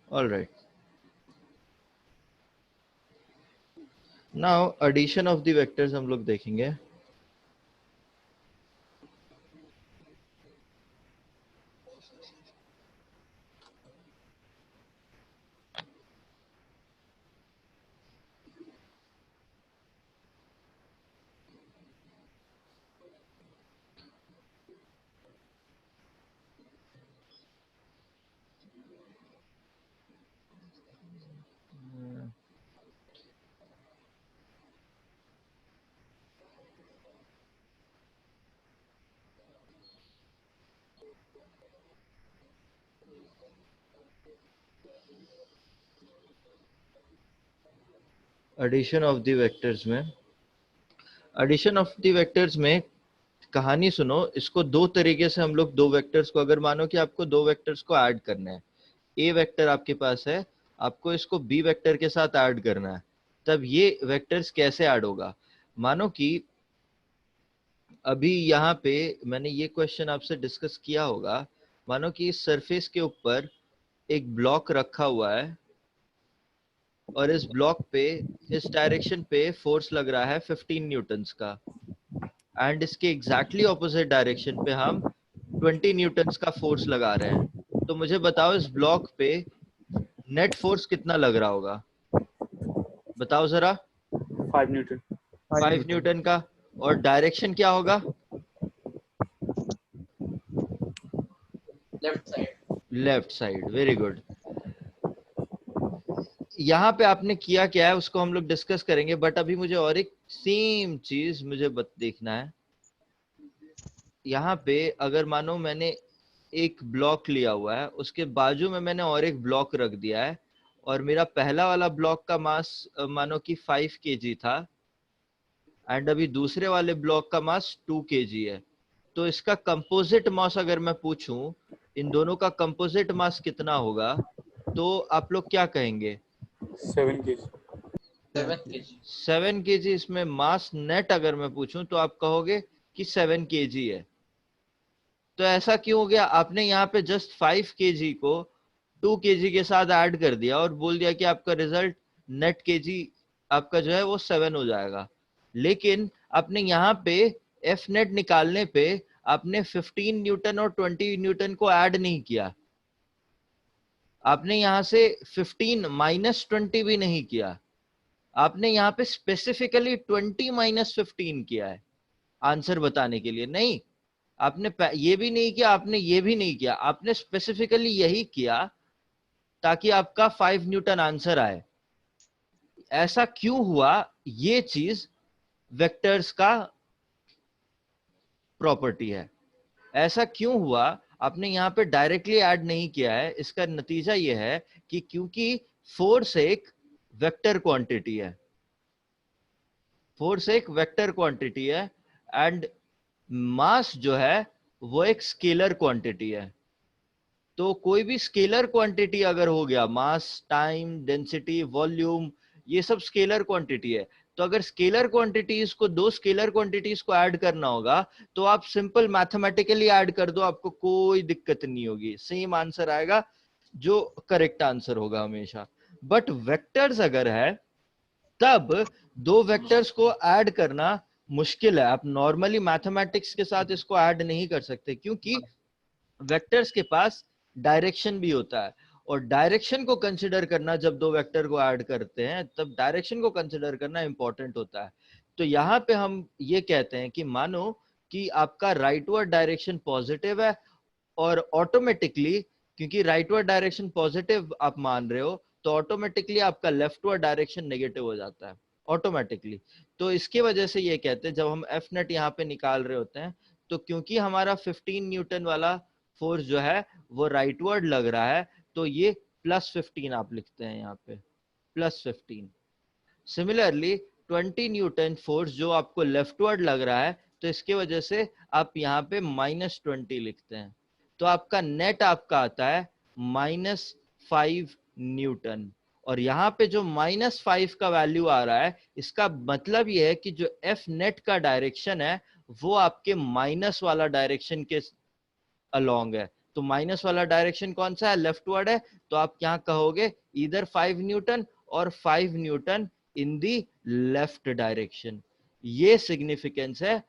All right, now addition of the vectors हम लोग देखेंगे। एडिशन ऑफ द वेक्टर्स में, एडिशन ऑफ द वेक्टर्स में कहानी सुनो, इसको दो तरीके से हम लोग दो वेक्टर्स को, अगर मानो कि आपको दो वेक्टर्स को ऐड करना है, ए वेक्टर आपके पास है, आपको इसको बी वेक्टर के साथ ऐड करना है, तब ये वेक्टर्स कैसे ऐड होगा। मानो कि अभी यहाँ पे मैंने ये क्वेश्चन आपसे डिस्कस किया होगा, मानो कि इस सरफेस के ऊपर एक ब्लॉक रखा हुआ है और इस ब्लॉक पे इस डायरेक्शन पे फोर्स लग रहा है 15 न्यूटन्स का, एंड इसके एग्जैक्टली ऑपोजिट डायरेक्शन पे हम 20 न्यूटन्स का फोर्स लगा रहे हैं। तो मुझे बताओ इस ब्लॉक पे नेट फोर्स कितना लग रहा होगा, बताओ जरा। 5 न्यूटन। 5 न्यूटन का। और डायरेक्शन क्या होगा? Left side. Left side, very good. यहाँ पे आपने किया क्या है उसको हम लोग डिस्कस करेंगे, बट अभी मुझे और एक सेम चीज मुझे देखना है। यहाँ पे अगर मानो मैंने एक ब्लॉक लिया हुआ है, उसके बाजू में मैंने और एक ब्लॉक रख दिया है, और मेरा पहला वाला ब्लॉक का मास मानो कि 5 kg था, एंड अभी दूसरे वाले ब्लॉक का मास 2 kg है। तो इसका कंपोजिट मास अगर मैं पूछूं, इन दोनों का कंपोजिट मास कितना होगा, तो आप लोग क्या कहेंगे? 7 kg। 7 kg। 7 kg। इसमें मास नेट अगर मैं पूछूं तो आप कहोगे कि 7 kg है। तो ऐसा क्यों हो गया? आपने यहाँ पे जस्ट 5 kg को 2 kg के साथ ऐड कर दिया और बोल दिया कि आपका रिजल्ट नेट kg आपका जो है वो 7 हो जाएगा। लेकिन आपने यहाँ पे एफ नेट निकालने पे आपने 15 न्यूटन और 20 न्यूटन को ऐड नहीं किया, आपने यहाँ से 15 माइनस 20 भी नहीं किया, आपने यहाँ पे स्पेसिफिकली 20 माइनस 15 किया है आंसर बताने के लिए। नहीं, आपने ये भी नहीं किया, आपने ये भी नहीं किया, आपने स्पेसिफिकली यही किया ताकि आपका 5 न्यूटन आंसर आए। ऐसा क्यों हुआ? ये चीज वेक्टर्स का प्रॉपर्टी है। ऐसा क्यों हुआ? आपने यहाँ पे डायरेक्टली ऐड नहीं किया है, इसका नतीजा ये है कि क्योंकि फोर्स एक वेक्टर क्वांटिटी है, फोर्स एक वेक्टर क्वांटिटी है, एंड मास जो है वो एक स्केलर क्वांटिटी है। तो कोई भी स्केलर क्वांटिटी अगर हो गया, मास, टाइम, डेंसिटी, वॉल्यूम, ये सब स्केलर क्वांटिटी है। तो अगर स्केलर क्वांटिटीज को, दो स्केलर क्वांटिटीज को ऐड करना होगा, तो आप सिंपल मैथमेटिकली ऐड कर दो, आपको कोई दिक्कत नहीं होगी, सेम आंसर आएगा जो करेक्ट आंसर होगा हमेशा। बट वेक्टर्स अगर है, तब दो वेक्टर्स को ऐड करना मुश्किल है। आप नॉर्मली मैथमेटिक्स के साथ इसको ऐड नहीं कर सकते, क्योंकि वेक्टर्स के पास डायरेक्शन भी होता है, और डायरेक्शन को कंसिडर करना, जब दो वेक्टर को ऐड करते हैं तब डायरेक्शन को कंसिडर करना इंपॉर्टेंट होता है। तो यहाँ पे हम ये कहते हैं कि मानो कि आपका राइटवर्ड डायरेक्शन पॉजिटिव है, और ऑटोमेटिकली, क्योंकि राइटवर्ड डायरेक्शन पॉजिटिव आप मान रहे हो, तो ऑटोमेटिकली आपका लेफ्टवर्ड डायरेक्शन नेगेटिव हो जाता है ऑटोमेटिकली। तो इसकी वजह से ये कहते हैं, जब हम एफ नेट यहाँ पे निकाल रहे होते हैं, तो क्योंकि हमारा 15 न्यूटन वाला फोर्स जो है वो राइटवर्ड लग रहा है, तो ये +15 आप लिखते हैं यहाँ पे, +15। सिमिलरली 20 न्यूटन फोर्स जो आपको लेफ्टवर्ड लग रहा है, तो इसके वजह से आप यहाँ पे -20 लिखते हैं। तो आपका नेट आपका आता है -5 न्यूटन। और यहाँ पे जो -5 का वैल्यू आ रहा है, इसका मतलब ये है कि जो एफ नेट का डायरेक्शन है वो आपके माइनस वाला डायरेक्शन के अलोंग है। तो माइनस वाला डायरेक्शन कौन सा है, लेफ्टवर्ड है, तो आप क्या कहोगे, इधर 5 न्यूटन और 5 न्यूटन इन दी लेफ्ट डायरेक्शन। ये सिग्निफिकेंस है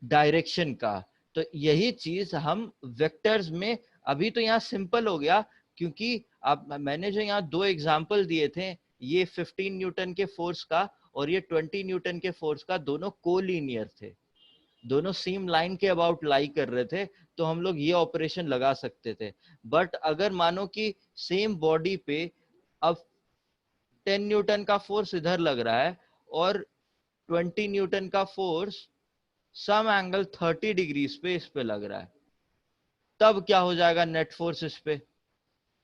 डायरेक्शन का। तो यही चीज हम वेक्टर्स में, अभी तो यहाँ सिंपल हो गया क्योंकि आप, मैंने जो यहाँ 2 एग्जांपल दिए थे, ये 15 न्यूटन के फोर्स का और ये 20 न्यूटन के फोर्स का, दोनों कोलिनियर थे, दोनों सेम लाइन के अबाउट लाई कर रहे थे, तो हम लोग ये ऑपरेशन लगा सकते थे। बट अगर मानो कि सेम बॉडी पे अब 10 न्यूटन का फोर्स इधर लग रहा है और 20 न्यूटन का फोर्स सम एंगल 30 डिग्रीज पे इस पे लग रहा है, तब क्या हो जाएगा नेट फोर्स इस पे,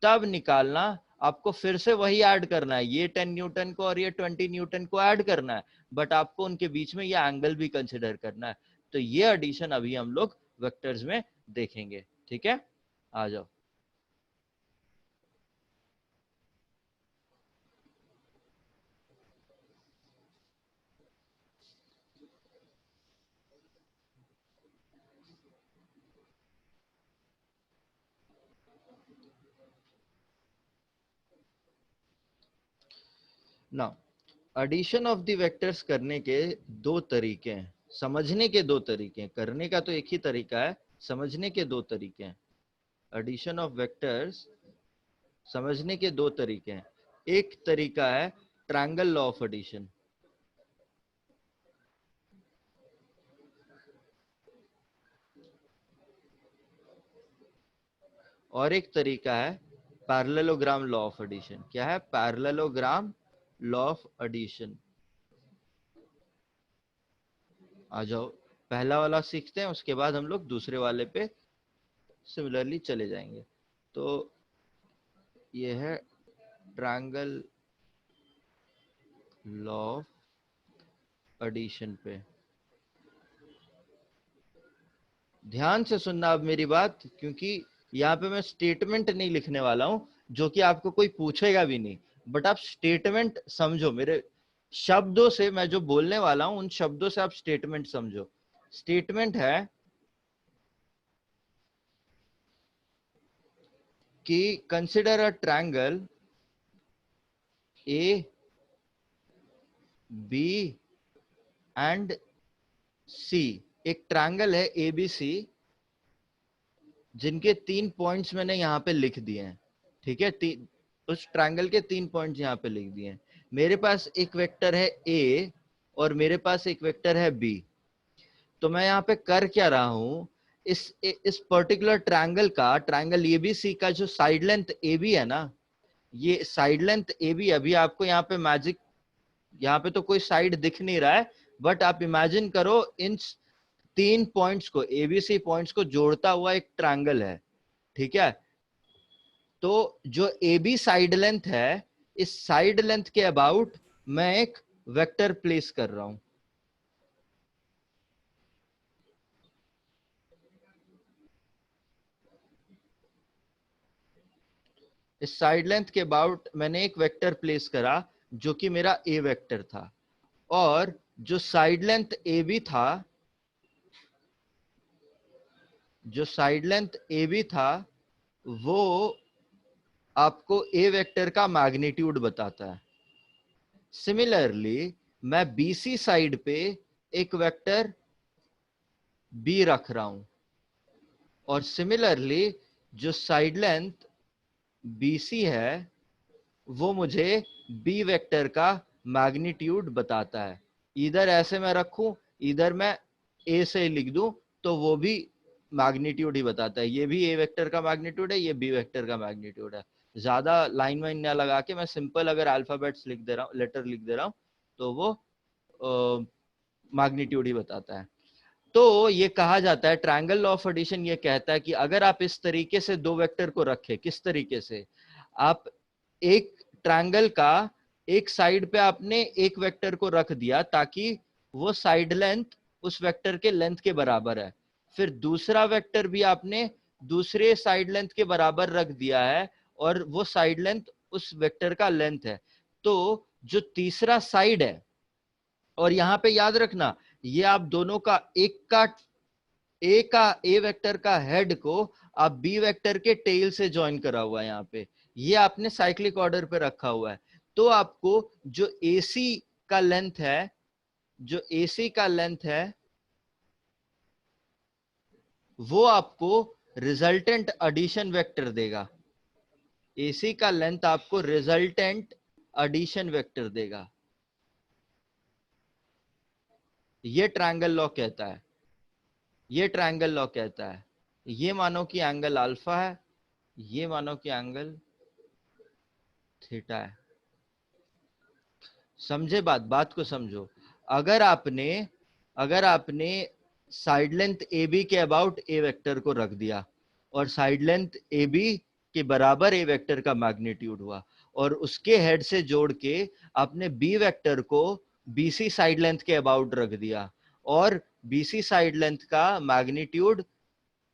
तब निकालना आपको फिर से वही ऐड करना है, ये 10 न्यूटन को और ये 20 न्यूटन को ऐड करना है, बट आपको उनके बीच में ये एंगल भी कंसिडर करना है। तो ये एडिशन अभी हम लोग वेक्टर्स में देखेंगे, ठीक है, आ जाओ। Now addition of the vectors करने के 2 तरीके हैं, समझने के 2 तरीके हैं, करने का तो एक ही तरीका है, समझने के 2 तरीके हैं। एडिशन ऑफ वेक्टर्स समझने के 2 तरीके हैं। एक तरीका है ट्रायंगल लॉ ऑफ एडिशन, और एक तरीका है पैरेललोग्राम लॉ ऑफ एडिशन। क्या है, पैरेललोग्राम लॉ ऑफ एडिशन। आ जाओ, पहला वाला सीखते हैं, उसके बाद हम लोग दूसरे वाले पे सिमिलरली चले जाएंगे। तो ये है ट्रायंगल लॉ ऑफ एडिशन पे। ध्यान से सुनना अब मेरी बात, क्योंकि यहाँ पे मैं स्टेटमेंट नहीं लिखने वाला हूं जो कि आपको कोई पूछेगा भी नहीं, बट आप स्टेटमेंट समझो, मेरे शब्दों से मैं जो बोलने वाला हूं उन शब्दों से आप स्टेटमेंट समझो। स्टेटमेंट है कि consider a triangle A B and C. एक ट्रायंगल है ए बी सी जिनके 3 पॉइंट्स मैंने यहाँ पे लिख दिए हैं, ठीक है, उस ट्रायंगल के 3 पॉइंट्स यहाँ पे लिख दिए हैं। मेरे पास एक वेक्टर है ए और मेरे पास एक वेक्टर है बी। तो मैं यहाँ पे कर क्या रहा हूं, इस पर्टिकुलर ट्रायंगल का, ट्रायंगल एबीसी का जो साइड लेंथ एबी है ना, ये साइड लेंथ एबी, अभी आपको यहाँ पे मैजिक, यहाँ पे तो कोई साइड दिख नहीं रहा है, बट आप इमेजिन करो इन 3 पॉइंट्स को, एबीसी पॉइंट्स को जोड़ता हुआ एक ट्रायंगल है, ठीक है। तो जो ए बी साइड लेंथ है, इस साइड लेंथ के अबाउट मैं एक वेक्टर प्लेस कर रहा हूं। इस साइड लेंथ के अबाउट मैंने एक वेक्टर प्लेस करा जो कि मेरा ए वेक्टर था, और जो साइड लेंथ ए बी था, जो साइड लेंथ ए बी था, वो आपको ए वेक्टर का मैग्नीट्यूड बताता है। सिमिलरली मैं बीसी साइड पे एक वेक्टर बी रख रहा हूं, और सिमिलरली जो साइड लेंथ बीसी है वो मुझे बी वेक्टर का मैग्नीट्यूड बताता है। इधर ऐसे मैं रखूं, इधर मैं ए से लिख दूं, तो वो भी मैग्नीट्यूड ही बताता है। ये भी ए वेक्टर का मैग्नीट्यूड है, ये बी वेक्टर का मैग्नीट्यूड है। ज्यादा लाइन वाइन ना लगा के मैं सिंपल अगर अल्फाबेट्स लिख दे रहा हूं, लेटर लिख दे रहा हूं, तो वो मैग्नीट्यूड ही बताता है। तो ये कहा जाता है, ट्रायंगल लॉ ऑफ एडिशन ये कहता है कि अगर आप इस तरीके से 2 वेक्टर को रखें, किस तरीके से, आप एक ट्रायंगल का एक साइड पे आपने एक वेक्टर को रख दिया ताकि वो साइड लेंथ उस वेक्टर के लेंथ के बराबर है, फिर दूसरा वेक्टर भी आपने दूसरे साइड लेंथ के बराबर रख दिया है और वो साइड लेंथ उस वेक्टर का लेंथ है, तो जो तीसरा साइड है, और यहां पे याद रखना ये आप दोनों का एक का ए वेक्टर का हेड को आप बी वेक्टर के टेल से ज्वाइन करा हुआ है यहाँ पे, ये आपने साइक्लिक ऑर्डर पे रखा हुआ है। तो आपको जो एसी का लेंथ है, जो एसी का लेंथ है वो आपको रिजल्टेंट एडिशन वेक्टर देगा। एसी का लेंथ आपको रिजल्टेंट एडिशन वेक्टर देगा। ये ट्रायंगल लॉ कहता है, ये ट्रायंगल लॉ कहता है, ये मानो कि एंगल अल्फा है, ये मानो कि एंगल थीटा है। समझे बात को समझो। अगर आपने साइड लेंथ ए बी के अबाउट ए वेक्टर को रख दिया और साइड लेंथ ए बी के बराबर ए वेक्टर का मैग्नीट्यूड हुआ और उसके हेड से जोड़ के आपने बी वेक्टर को बीसी साइड लेंथ के अबाउट रख दिया और बीसी साइड लेंथ का मैग्नीट्यूड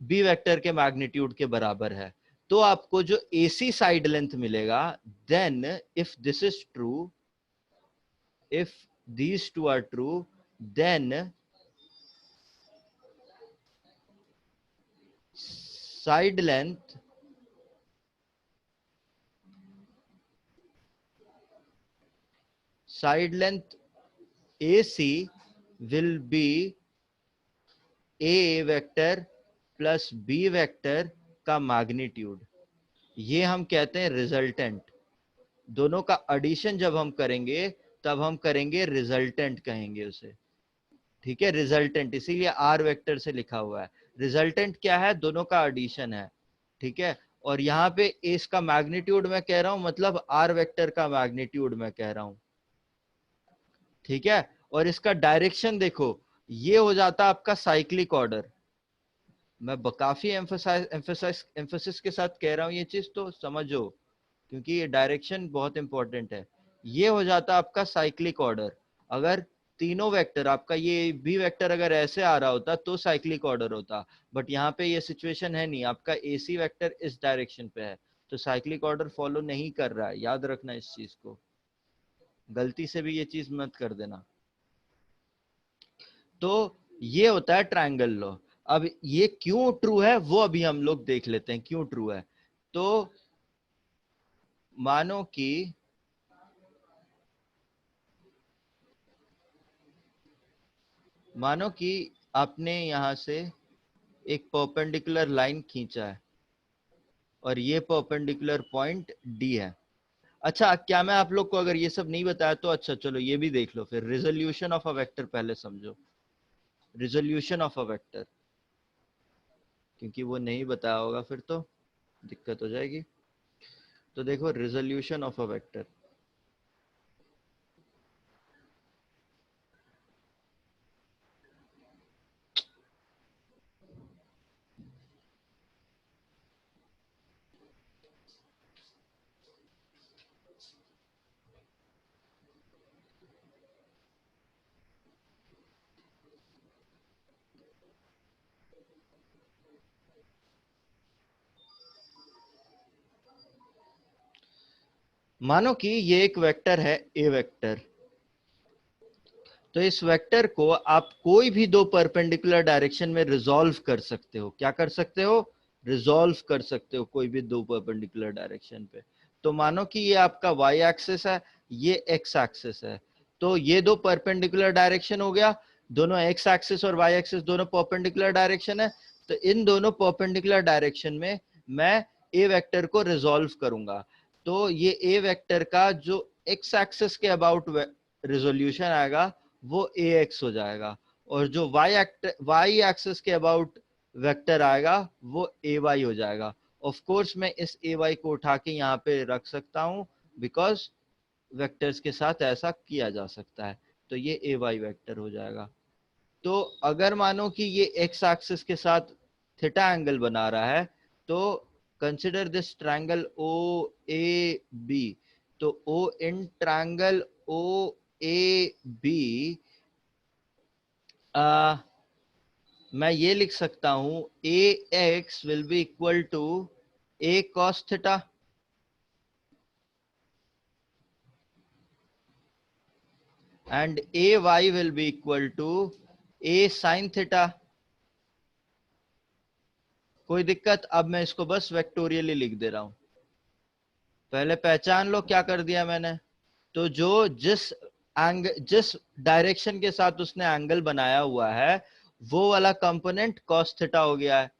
बी वेक्टर के मैग्नीट्यूड के बराबर है, तो आपको जो एसी साइड लेंथ मिलेगा, then if this is true, if these two are true, then side length AC will be A vector plus B vector का मैग्नीट्यूड। ये हम कहते हैं रिजल्टेंट। दोनों का एडिशन जब हम करेंगे तब हम करेंगे रिजल्टेंट कहेंगे उसे, ठीक है, रिजल्टेंट, इसीलिए आर वेक्टर से लिखा हुआ है। रिजल्टेंट क्या है? दोनों का एडिशन है, ठीक है। और यहाँ पे इसका मैग्नीट्यूड मैं कह रहा हूं, मतलब आर वेक्टर का मैग्नीट्यूड मैं कह रहा हूं, ठीक है। और इसका डायरेक्शन देखो, ये हो जाता आपका साइक्लिक ऑर्डर। मैं काफी एम्फेसिस के साथ कह रहा हूं ये चीज, तो समझो, क्योंकि ये डायरेक्शन बहुत इंपॉर्टेंट है। ये हो जाता आपका साइक्लिक ऑर्डर। अगर तीनों वेक्टर, आपका ये बी वेक्टर अगर ऐसे आ रहा होता तो साइक्लिक ऑर्डर होता, बट यहाँ पे ये सिचुएशन है नहीं, आपका एसी वेक्टर इस डायरेक्शन पे है, तो साइक्लिक ऑर्डर फॉलो नहीं कर रहा है। याद रखना इस चीज को, गलती से भी ये चीज मत कर देना। तो ये होता है ट्रायंगल लॉ। अब ये क्यों ट्रू है वो अभी हम लोग देख लेते हैं, क्यों ट्रू है। तो मानो कि आपने यहां से एक परपेंडिकुलर लाइन खींचा है और ये परपेंडिकुलर पॉइंट डी है। अच्छा, क्या मैं आप लोग को अगर ये सब नहीं बताया तो अच्छा चलो ये भी देख लो फिर। रिजोल्यूशन ऑफ अ वेक्टर पहले समझो, रिजोल्यूशन ऑफ अ वेक्टर, क्योंकि वो नहीं बताया होगा फिर तो दिक्कत हो जाएगी। तो देखो रिजोल्यूशन ऑफ अ वेक्टर, मानो कि ये एक वेक्टर है ए वेक्टर। तो इस वेक्टर को आप कोई भी दो परपेंडिकुलर डायरेक्शन में रिजॉल्व कर सकते हो। क्या कर सकते हो? रिजॉल्व कर सकते हो कोई भी दो परपेंडिकुलर डायरेक्शन पे। तो मानो कि ये आपका वाई एक्सिस है, ये एक्स एक्सिस है, तो ये दो परपेंडिकुलर डायरेक्शन हो गया, दोनों एक्स एक्सिस और वाई एक्सिस दोनों परपेंडिकुलर डायरेक्शन है। तो इन दोनों परपेंडिकुलर डायरेक्शन में मैं ए वेक्टर को रिजॉल्व करूंगा। तो ये ए वेक्टर का जो एक्स एक्सिस के अबाउट रिजोल्यूशन आएगा वो ए एक्स हो जाएगा, और जो वाई एक्सिस के अबाउट वेक्टर आएगा वो ए वाई हो जाएगा। ऑफ कोर्स मैं इस ए वाई को उठा के यहाँ पे रख सकता हूँ, बिकॉज वेक्टर्स के साथ ऐसा किया जा सकता है। तो ये ए वाई वेक्टर हो जाएगा। तो अगर मानो कि ये एक्स एक्सिस के साथ थीटा एंगल बना रहा है, तो consider this triangle O A B. तो O in triangle O A B, मैं ये लिख सकता हूं A X will be equal to A cos theta and ay will be equal to a sin theta. कोई दिक्कत? अब मैं इसको बस वेक्टोरियली लिख दे रहा हूं। पहले पहचान लो क्या कर दिया मैंने। तो जो जिस डायरेक्शन के साथ उसने एंगल बनाया हुआ है वो वाला कंपोनेंट cos थीटा हो गया है,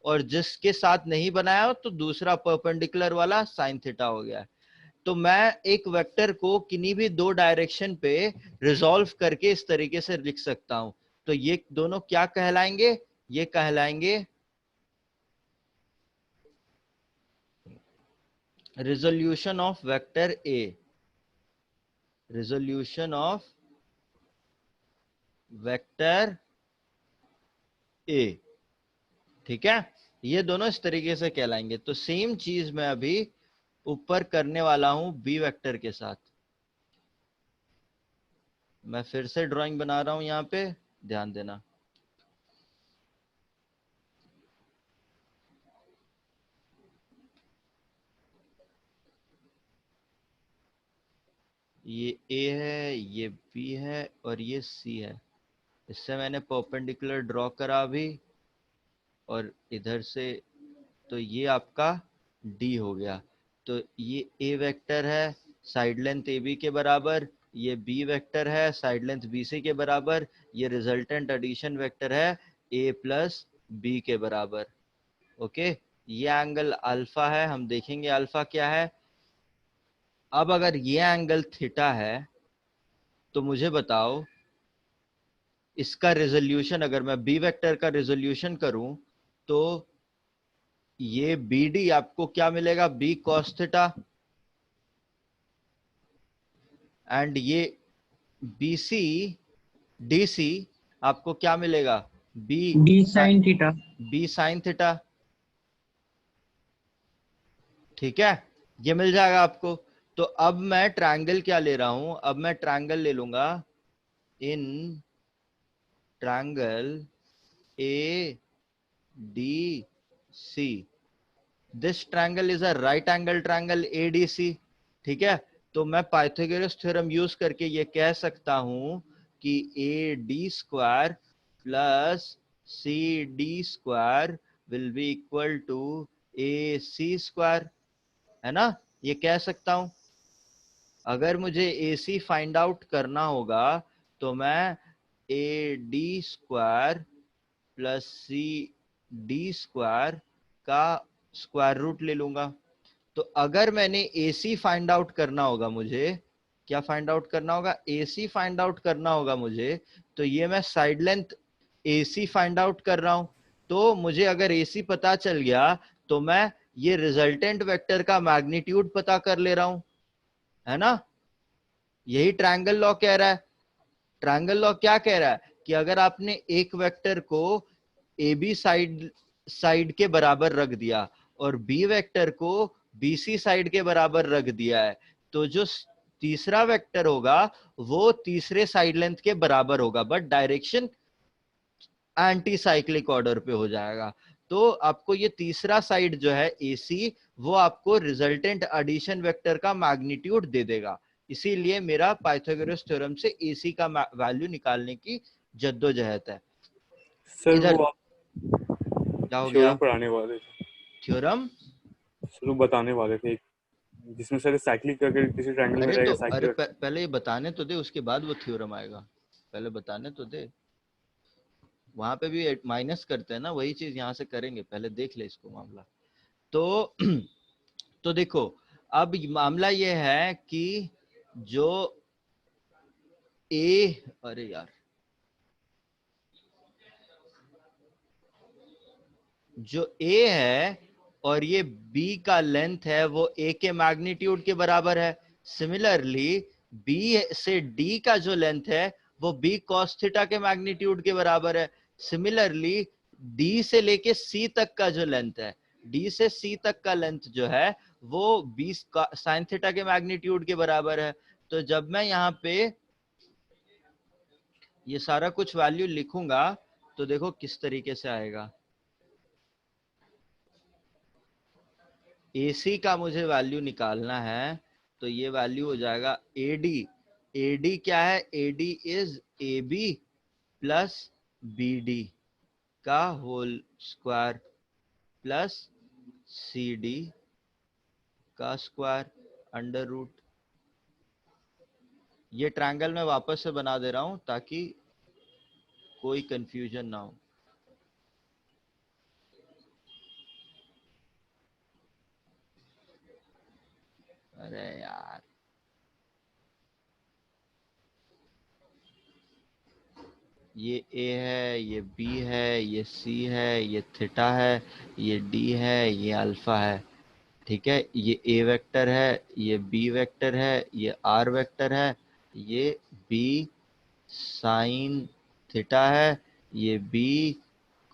और जिसके साथ नहीं बनाया हो तो दूसरा परपेंडिकुलर वाला sin थीटा हो गया है। तो मैं एक वेक्टर को किन्हीं भी दो डायरेक्शन पे रिजॉल्व करके इस तरीके से लिख सकता हूं। तो ये दोनों क्या कहलाएंगे? ये कहलाएंगे resolution of vector A. Resolution of vector A, ठीक है। ये दोनों इस तरीके से कहलाएंगे। तो सेम चीज मैं अभी ऊपर करने वाला हूं बी वेक्टर के साथ। मैं फिर से ड्राइंग बना रहा हूं यहां पे, ध्यान देना। ये ए है, ये बी है और ये सी है। इससे मैंने परपेंडिकुलर ड्रॉ करा अभी, और इधर से तो ये आपका डी हो गया। तो ये ए वेक्टर है, साइड लेंथ ए बी के बराबर। ये बी वेक्टर है, साइड लेंथ बी सी के बराबर। ये रिजल्टेंट एडिशन वेक्टर है ए प्लस बी के बराबर। ओके, ये एंगल अल्फा है, हम देखेंगे अल्फा क्या है। अब अगर ये एंगल थीटा है तो मुझे बताओ इसका रेजोल्यूशन, अगर मैं बी वेक्टर का रेजोल्यूशन करूं तो ये बी डी आपको क्या मिलेगा? B cos theta. एंड ये बी सी डी सी आपको क्या मिलेगा? B D sine theta. B sine theta, ठीक है। ये मिल जाएगा आपको। तो अब मैं ट्रायंगल क्या ले रहा हूं? अब मैं ट्रायंगल ले लूंगा in triangle A D C. This triangle is a right angle triangle ADC, ठीक है। तो मैं पाइथागोरस थ्योरम यूज करके ये कह सकता हूं कि A D square plus C D square will be equal to A C square, है ना? ये कह सकता हूं। अगर मुझे ए सी फाइंड आउट करना होगा तो मैं A D square plus C D square का स्क्वायर रूट ले लूंगा। तो अगर मैंने AC फाइंड आउट करना होगा, मुझे क्या फाइंड आउट करना होगा? AC फाइंड आउट करना होगा मुझे। तो ये मैं side length AC find out कर रहा हूं। तो मुझे अगर AC पता चल गया तो मैं ये रिजल्टेंट वेक्टर का मैग्नीट्यूड पता कर ले रहा हूं, है ना? यही ट्रायंगल लॉ कह रहा है। ट्रायंगल लॉ क्या कह रहा है कि अगर आपने एक वेक्टर को ए बी साइड के बराबर रख दिया और बी वेक्टर को BC साइड के बराबर रख दिया है, तो जो तीसरा वेक्टर होगा वो तीसरे साइड लेंथ के बराबर होगा, but direction anti cyclic order पे हो जाएगा। तो आपको ये तीसरा साइड जो है AC, वो आपको रिजल्टेंट एडिशन वेक्टर का मैग्नीट्यूड दे देगा। इसीलिए मेरा पाइथागोरस थ्योरम से AC का वैल्यू निकालने की जद्दोजहद है। सर इधर वो आप क्या हो गया? थ्योरम पढ़ाने वाले थे, थ्योरम? शुरू बताने वाले थे, जिसमें सर साइक्लिक करके किसी ट्रायंगल में रहेगा अरे साइक्लिक। पहले ये बताने तो दे, उसके बाद वो थ्योरम आएगा। पहले बताने तो दे। वहां पे भी माइनस करते हैं ना, वही चीज यहाँ से करेंगे। पहले देख ले इसको मामला। तो तो देखो, अब मामला ये है कि जो ए, अरे यार, जो ए है और ये बी का लेंथ है वो ए के मैग्नीट्यूड के बराबर है। सिमिलरली बी से डी का जो लेंथ है वो बी कॉस थीटा के मैग्नीट्यूड के बराबर है। सिमिलरली डी से लेके सी तक का जो लेंथ है, डी से सी तक का लेंथ जो है वो बी साइन थीटा के मैग्नीट्यूड के बराबर है। तो जब मैं यहाँ पे ये सारा कुछ वैल्यू लिखूंगा तो देखो किस तरीके से आएगा। AC का मुझे वैल्यू निकालना है, तो ये वैल्यू हो जाएगा AD। AD क्या है? AD is AB plus BD का whole square. Plus C D का स्क्वायर अंडर रूट। ये ट्रायंगल मैं वापस से बना दे रहा हूं ताकि कोई कंफ्यूजन ना हो। अरे यार, ये ए है, ये बी है, ये सी है, ये थीटा है, ये डी है, ये अल्फा है। ठीक है, ये ए वेक्टर है, ये बी वेक्टर है, ये आर वेक्टर है, ये बी साइन थीटा है, ये बी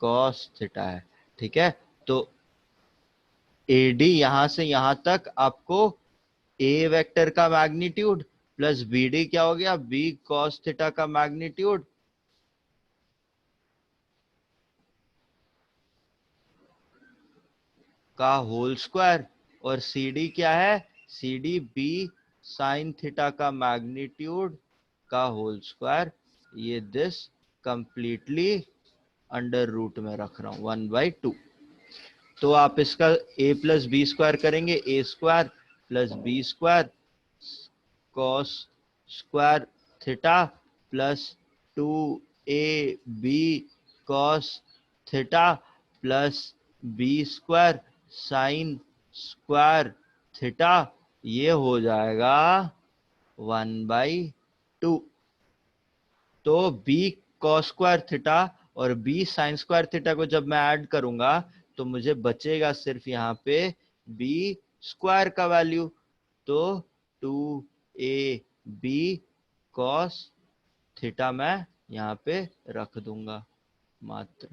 कॉस थीटा है। ठीक है, तो एडी यहां से यहां तक आपको ए वेक्टर का मैग्नीट्यूड प्लस बी डी क्या हो गया, बी कॉस थीटा का मैग्नीट्यूड का होल स्क्वायर, और सी डी क्या है, C D B sine theta का मैग्नीट्यूड का होल स्क्वायर। ये दिस कंप्लीटली अंडर रूट में रख रहा हूं 1/2। तो आप इसका a प्लस बी स्क्वायर करेंगे, A square plus B square cos square theta plus 2ab cos theta plus B square sine square theta. ये हो जाएगा 1/2। तो b cos स्क्वायर थीटा और b साइन स्क्वायर थीटा को जब मैं ऐड करूंगा तो मुझे बचेगा सिर्फ यहाँ पे b स्क्वायर का वैल्यू। तो 2ab cos थीटा मैं यहाँ पे रख दूंगा मात्र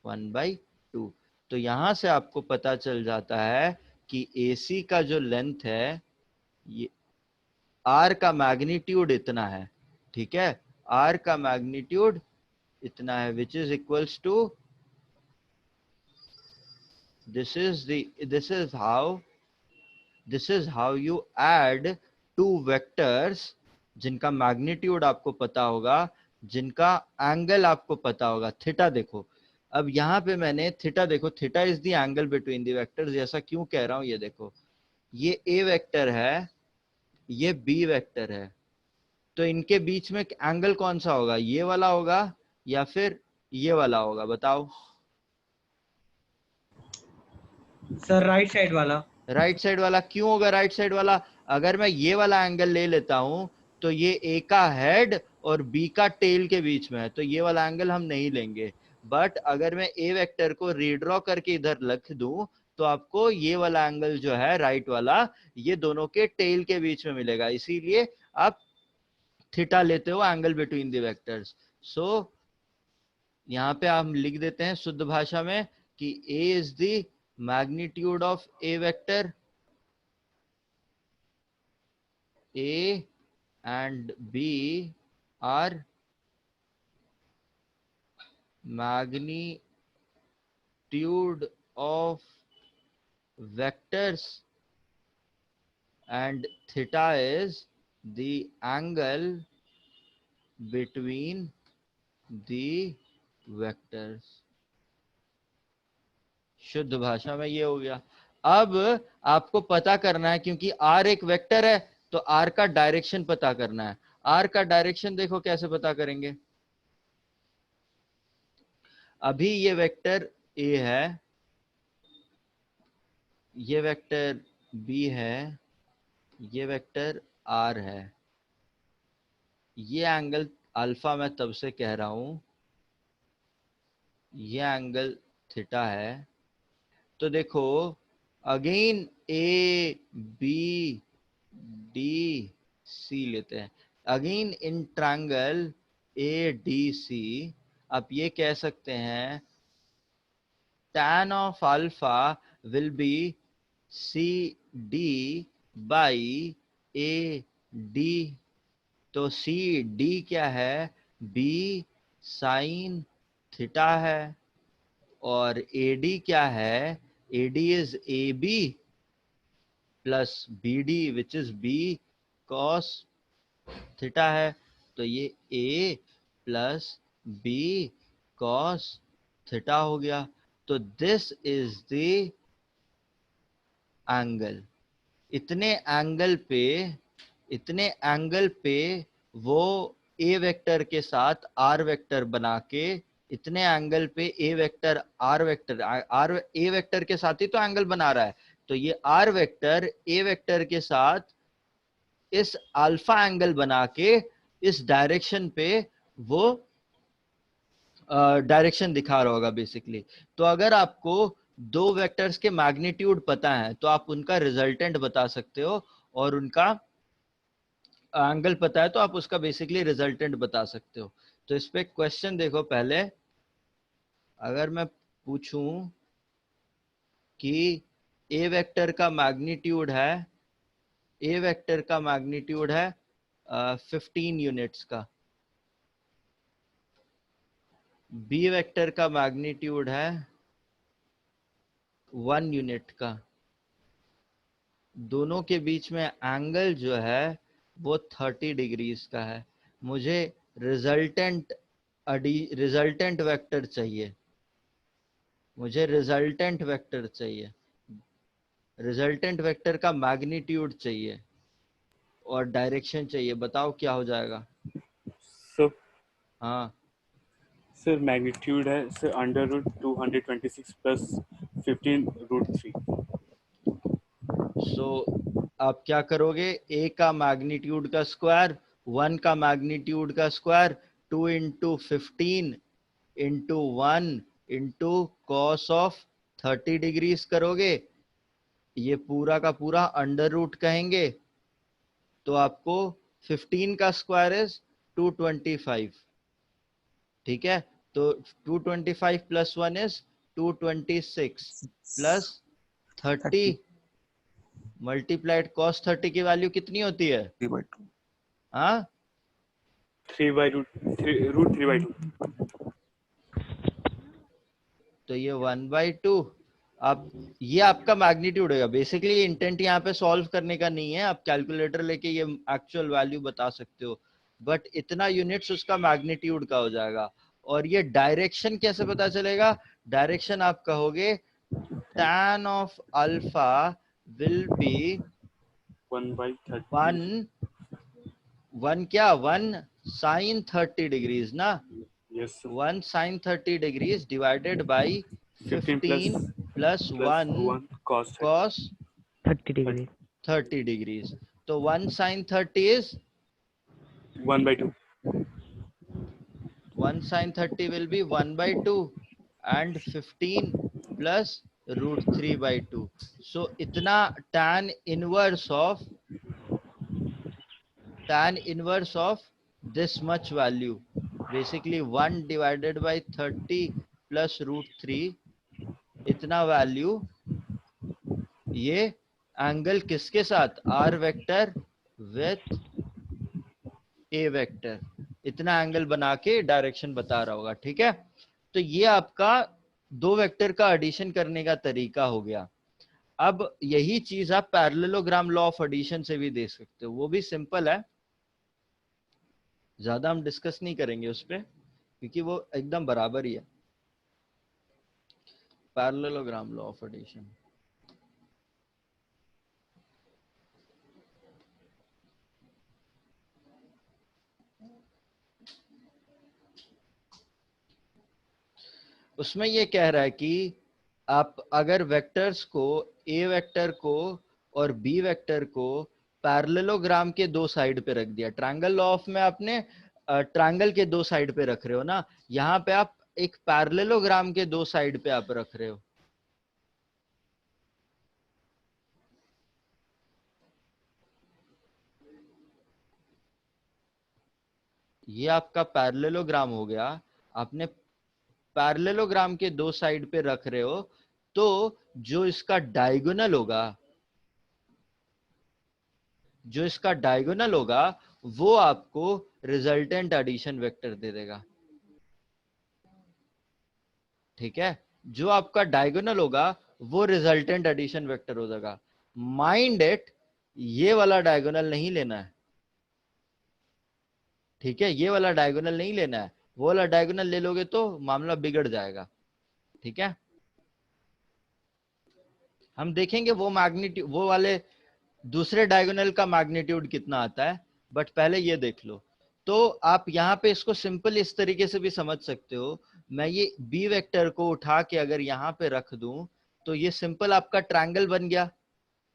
1/2। तो यहां से आपको पता चल जाता है कि AC का जो लेंथ है, ये R का मैग्नीट्यूड इतना है। ठीक है, R का मैग्नीट्यूड इतना है, which is equals to, this is how you add two vectors जिनका मैग्नीट्यूड आपको पता होगा, जिनका एंगल आपको पता होगा। थीटा देखो, अब यहाँ पे मैंने थीटा देखो, theta is the angle between the vectors. ऐसा क्यों कह रहा हूं, ये देखो, ये ए वेक्टर है, ये बी वेक्टर है, तो इनके बीच में एंगल कौन सा होगा, ये वाला होगा या फिर ये वाला होगा, बताओ। सर राइट साइड वाला। राइट साइड वाला क्यों होगा, राइट साइड वाला? अगर मैं ये वाला एंगल ले लेता हूं तो ये ए का हेड और बी का टेल के बीच में है, तो ये वाला एंगल हम नहीं लेंगे। बट अगर मैं ए वेक्टर को रीड्रॉ करके इधर लिख दूं तो आपको ये वाला एंगल जो है राइट वाला, ये दोनों के टेल के बीच में मिलेगा। इसीलिए आप थीटा लेते हो, एंगल बिटवीन द वेक्टर्स। सो यहाँ पे हम लिख देते हैं शुद्ध भाषा में कि a is the magnitude of a vector, a and b are magnitude of vectors and theta is the angle between the vectors। शुद्ध भाषा में ये हो गया। अब आपको पता करना है, क्योंकि r एक वेक्टर है तो r का डायरेक्शन पता करना है। r का डायरेक्शन देखो कैसे पता करेंगे। अभी ये वेक्टर a है, ये वेक्टर b है, ये वेक्टर r है। ये एंगल अल्फा मैं तब से कह रहा हूं, ये एंगल थीटा है। तो देखो, again A B D C लेते हैं, again in triangle A D C आप ये कह सकते हैं tan of alpha will be C D by A D. तो सी डी क्या है, बी साइन थीटा है, और ए डी क्या है, A D is A B plus B D which is B cos theta है। तो ये A plus B cos theta हो गया। तो दिस इज द एंगल। इतने एंगल पे वो ए वेक्टर के साथ आर वेक्टर बना के, इतने एंगल पे ए वेक्टर आर ए वेक्टर के साथ ही तो एंगल बना रहा है, तो ये आर वेक्टर ए वेक्टर के साथ इस अल्फा एंगल बना के इस डायरेक्शन पे वो डायरेक्शन दिखा रहा होगा बेसिकली। तो अगर आपको दो वेक्टर्स के मैग्नीट्यूड पता है तो आप उनका रिजल्टेंट बता सकते हो, और उनका एंगल पता है तो आप उसका बेसिकली रिजल्टेंट बता सकते हो। तो इस पे क्वेश्चन देखो पहले, अगर मैं पूछूं कि ए वेक्टर का मैग्नीट्यूड है, ए वेक्टर का मैग्नीट्यूड है 15 यूनिट्स का, बी वेक्टर का मैग्नीट्यूड है 1 यूनिट का, दोनों के बीच में एंगल जो है वो 30 डिग्रीज का है, मुझे रिजल्टेंट रिजल्टेंट वेक्टर चाहिए, मुझे रिजल्टेंट वेक्टर चाहिए, रिजल्टेंट वेक्टर का मैग्नीट्यूड चाहिए और डायरेक्शन चाहिए। बताओ क्या हो जाएगा? सर हाँ, सर मैग्नीट्यूड है सर √226 प्लस 15√3। सो आप क्या करोगे? ए का मैग्नीट्यूड का स्क्वायर, 1 का मैग्नीट्यूड का square, 2 into 15 into 1 into cos of 30 degrees करोगे, ये पूरा का पूरा अंडर रूट कहेंगे, तो आपको 15 का स्क्वायर इज 225, ठीक है? तो 225 plus 1 is 226 plus 30 multiplied cos 30 की वैल्यू कितनी होती है? 3/2। हाँ, 3/2। तो ये 1/2। अब ये आपका मैग्नीट्यूड होगा। बेसिकली इंटेंट यहाँ पे सॉल्व करने का नहीं है, आप कैलकुलेटर लेके ये एक्चुअल वैल्यू बता सकते हो, बट इतना यूनिट्स उसका मैग्नीट्यूड का हो जाएगा। और ये डायरेक्शन कैसे पता चलेगा? डायरेक्शन आप कहोगे tan of alpha will B 1/30। One क्या, 1 sin 30 डिग्रीज ना, yes sir. 1 sin 30 degrees divided by 15 plus 1 1 cos cos 30 degree. 30 degrees. तो 1 sin 30 is 1/2। 1 sin 30 will be 1/2 and 15 plus √3/2। So इतना tan inverse of this much value, basically 1 divided by 30 plus √3, इतना value ये angle किसके साथ? R vector with A vector, इतना angle बना के direction बता रहा होगा, ठीक है? तो ये आपका दो वेक्टर का एडिशन करने का तरीका हो गया। अब यही चीज आप पैरेललोग्राम लॉ ऑफ एडिशन से भी देख सकते हो, वो भी सिंपल है, ज्यादा हम डिस्कस नहीं करेंगे उस पर क्योंकि वो एकदम बराबर ही है। पैरेललोग्राम लॉ ऑफ एडिशन, उसमें ये कह रहा है कि आप अगर वेक्टर्स को, ए वेक्टर को और बी वेक्टर को पैरेललोग्राम के दो साइड पे रख दिया, ट्रायंगल लॉ ऑफ में आपने ट्रायंगल के दो साइड पे रख रहे हो ना, यहाँ पे आप एक पैरेललोग्राम के दो साइड पे आप रख रहे हो। ये आपका पैरेललोग्राम हो गया, आपने पैरेललोग्राम के दो साइड पे रख रहे हो, तो जो इसका डायगोनल होगा वो आपको रिजल्टेंट एडिशन वेक्टर दे देगा, ठीक है? जो आपका डायगोनल होगा वो रिजल्टेंट एडिशन वेक्टर हो जाएगा। माइंड इट, ये वाला डायगोनल नहीं लेना है, ठीक है? ये वाला डायगोनल नहीं लेना है, वो वाला डायगोनल ले लोगे तो मामला बिगड़ जाएगा, ठीक है? हम देखेंगे वो मैग्नीट्यूड, वो वाले दूसरे डायगोनल का मैग्नीट्यूड कितना आता है, बट पहले ये देख लो। तो आप यहाँ पे इसको सिंपल इस तरीके से भी समझ सकते हो, मैं ये बी वेक्टर को उठा के अगर यहाँ पे रख दूं तो ये सिंपल आपका ट्रायंगल बन गया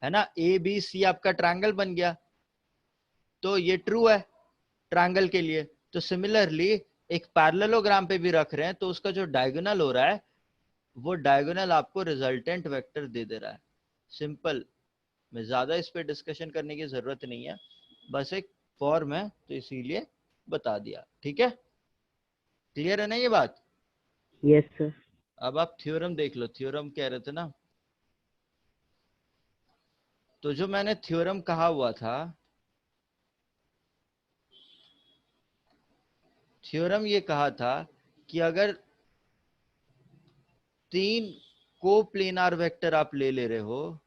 है ना, ए बी सी आपका ट्रायंगल बन गया, तो ये ट्रू है ट्रायंगल के लिए। तो सिमिलरली एक पैरेललोग्राम पे भी रख रहे हैं तो उसका जो डायगोनल हो रहा है वो डायगोनल आपको रिजल्टेंट वेक्टर दे दे रहा है। सिंपल, मैं ज्यादा इस पे डिस्कशन करने की जरूरत नहीं है, बस एक फॉर्म है तो इसीलिए बता दिया। ठीक है, क्लियर है ना ये बात? Yes sir. अब आप थ्योरम देख लो, थ्योरम कह रहे थे ना, तो जो मैंने थ्योरम कहा हुआ था, थ्योरम ये कहा था कि अगर 3 कोप्लेनार वेक्टर आप ले रहे हो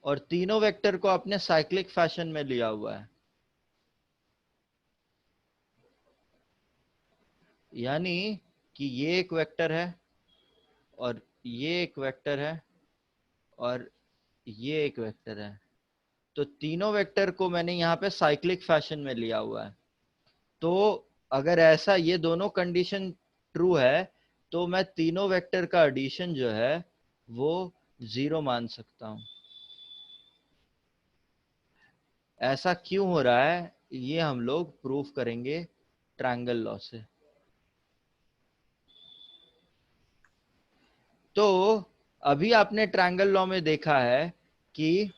और तीनों वेक्टर को आपने साइक्लिक फैशन में लिया हुआ है, यानी कि ये एक वेक्टर है और ये एक वेक्टर है और ये एक वेक्टर है, तो तीनों वेक्टर को मैंने यहाँ पे साइक्लिक फैशन में लिया हुआ है। तो अगर ऐसा ये दोनों कंडीशन ट्रू है तो मैं तीनों वेक्टर का एडिशन जो है वो 0 मान सकता हूं। ऐसा क्यों हो रहा है ये हम लोग प्रूफ करेंगे ट्रायंगल लॉ से। तो अभी आपने ट्रायंगल लॉ में देखा है कि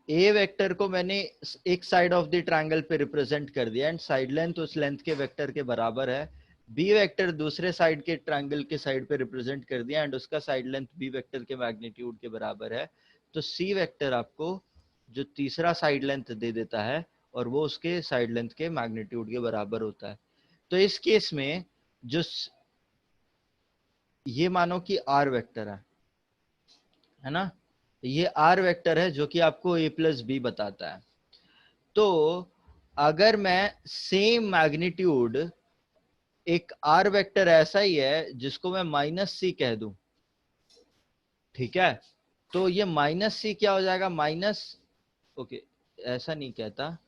ए वेक्टर को मैंने एक साइड ऑफ द ट्रायंगल पे रिप्रेजेंट कर दिया एंड साइड लेंथ उस लेंथ के वेक्टर के बराबर है, बी वेक्टर दूसरे साइड के ट्रायंगल के साइड पे रिप्रेजेंट कर दिया एंड उसका साइड लेंथ बी वेक्टर के मैग्नीट्यूड के बराबर है। तो सी वेक्टर आपको जो तीसरा साइड लेंथ दे देता है और वो उसके साइड लेंथ के मैग्नीट्यूड के बराबर होता है। तो इस केस में जो ये मानो कि आर वेक्टर है ना, ये आर वेक्टर है जो कि आपको ए प्लस बी बताता है। तो अगर मैं सेम मैग्नीट्यूड एक आर वेक्टर ऐसा ही है जिसको मैं माइनस सी कह दूं, ठीक है, तो ये माइनस सी क्या हो जाएगा, माइनस, ओके ऐसा नहीं कहता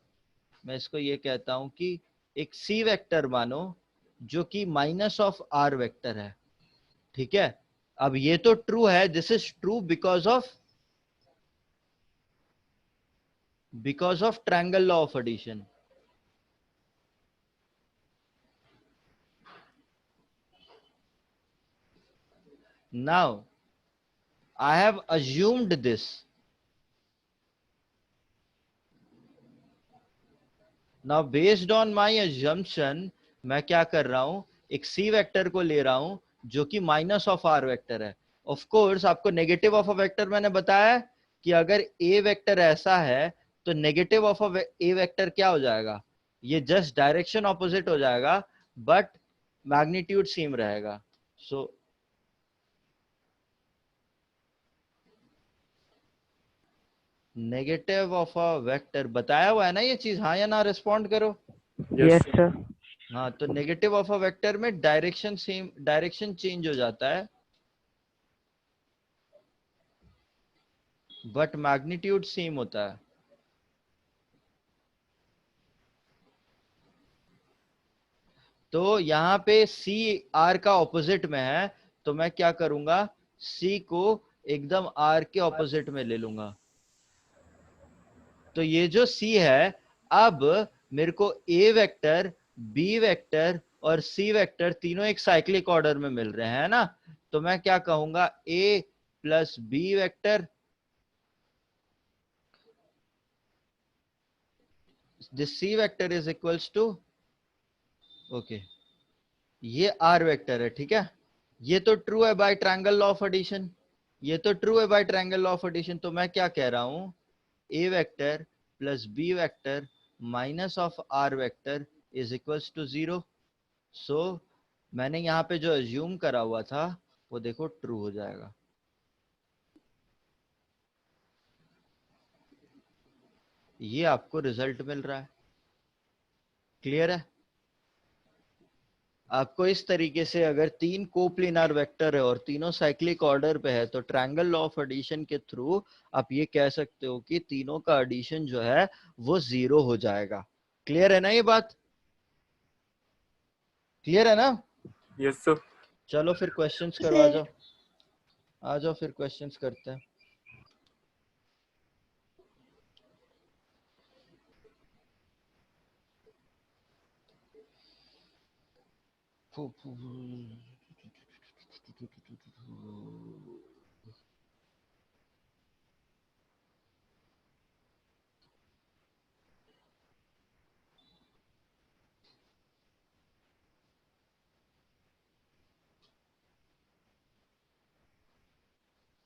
मैं, इसको ये कहता हूं कि एक सी वेक्टर मानो जो कि माइनस ऑफ आर वेक्टर है। ठीक है, अब ये तो ट्रू है, this is true because of triangle law of addition. Now, I have assumed this. Now, based on my assumption, मैं क्या कर रहा हूं, एक सी वेक्टर को ले रहा हूं जो कि माइनस ऑफ आर वेक्टर है। ऑफ कोर्स आपको नेगेटिव ऑफ अ वेक्टर मैंने बताया कि अगर ए वेक्टर ऐसा है तो negative of a A vector क्या हो जाएगा, ये जस्ट डायरेक्शन ऑपोजिट हो जाएगा बट मैग्नीट्यूड सेम रहेगा। So negative of a vector बताया हुआ है ना ये चीज, हाँ या ना, रिस्पॉन्ड करो। Yes sir. हाँ, तो नेगेटिव ऑफ अ वेक्टर में डायरेक्शन सेम, डायरेक्शन चेंज हो जाता है बट मैग्नीट्यूड सेम होता है। तो यहाँ पे सी आर का ऑपोजिट में है तो मैं क्या करूंगा, सी को एकदम आर के ऑपोजिट में ले लूंगा। तो ये जो सी है, अब मेरे को ए वेक्टर, बी वेक्टर और सी वेक्टर तीनों एक साइक्लिक ऑर्डर में मिल रहे हैं ना, तो मैं क्या कहूंगा, A plus B vector, this C vector is equals to, okay ये आर वेक्टर है। ठीक है, ये तो ट्रू है by triangle law of addition, ये तो ट्रू है by triangle law of addition. तो मैं क्या कह रहा हूं, A vector plus B vector minus of R vector is equals to 0। So मैंने यहाँ पे जो अज्यूम करा हुआ था वो देखो ट्रू हो जाएगा। ये आपको रिजल्ट मिल रहा है, क्लियर है? आपको इस तरीके से अगर 3 कोप्लेनार वेक्टर है और तीनों साइक्लिक ऑर्डर पे है तो ट्रायंगल लॉ ऑफ एडिशन के थ्रू आप ये कह सकते हो कि तीनों का एडिशन जो है वो 0 हो जाएगा। क्लियर है ना ये बात? क्लियर है ना? Yes sir. चलो फिर क्वेश्चंस करो, आ जाओ आ जाओ फिर क्वेश्चंस करते हैं।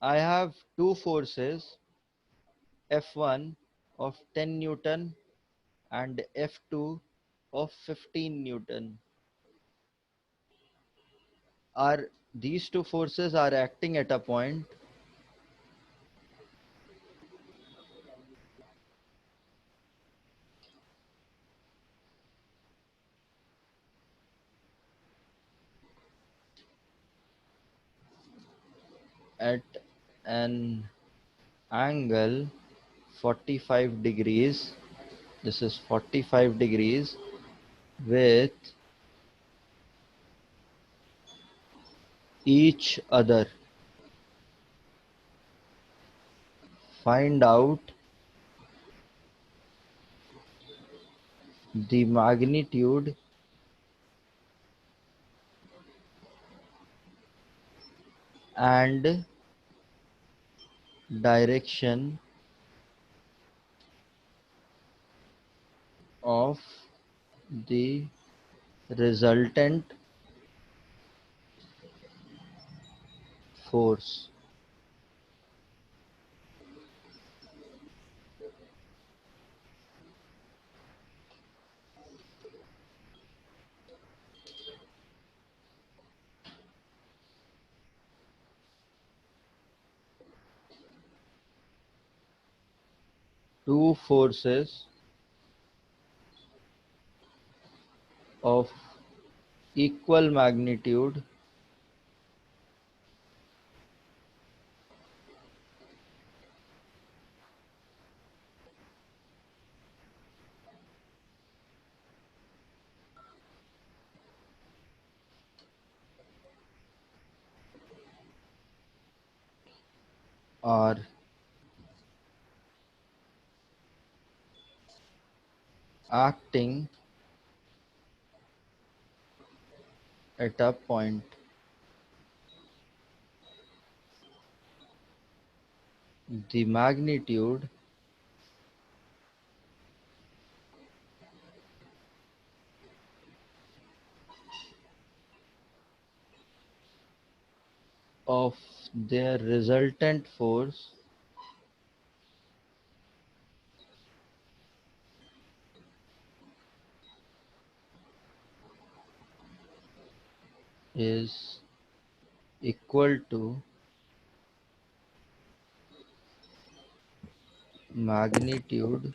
I have two forces, F1 of 10 Newton and F2 of 15 Newton. Are these two forces are acting at a point at an angle 45 degrees. This is 45 degrees with each other. Find out the magnitude and direction of the resultant force. Two forces of equal magnitude are acting at a point. The magnitude of their resultant force is equal to magnitude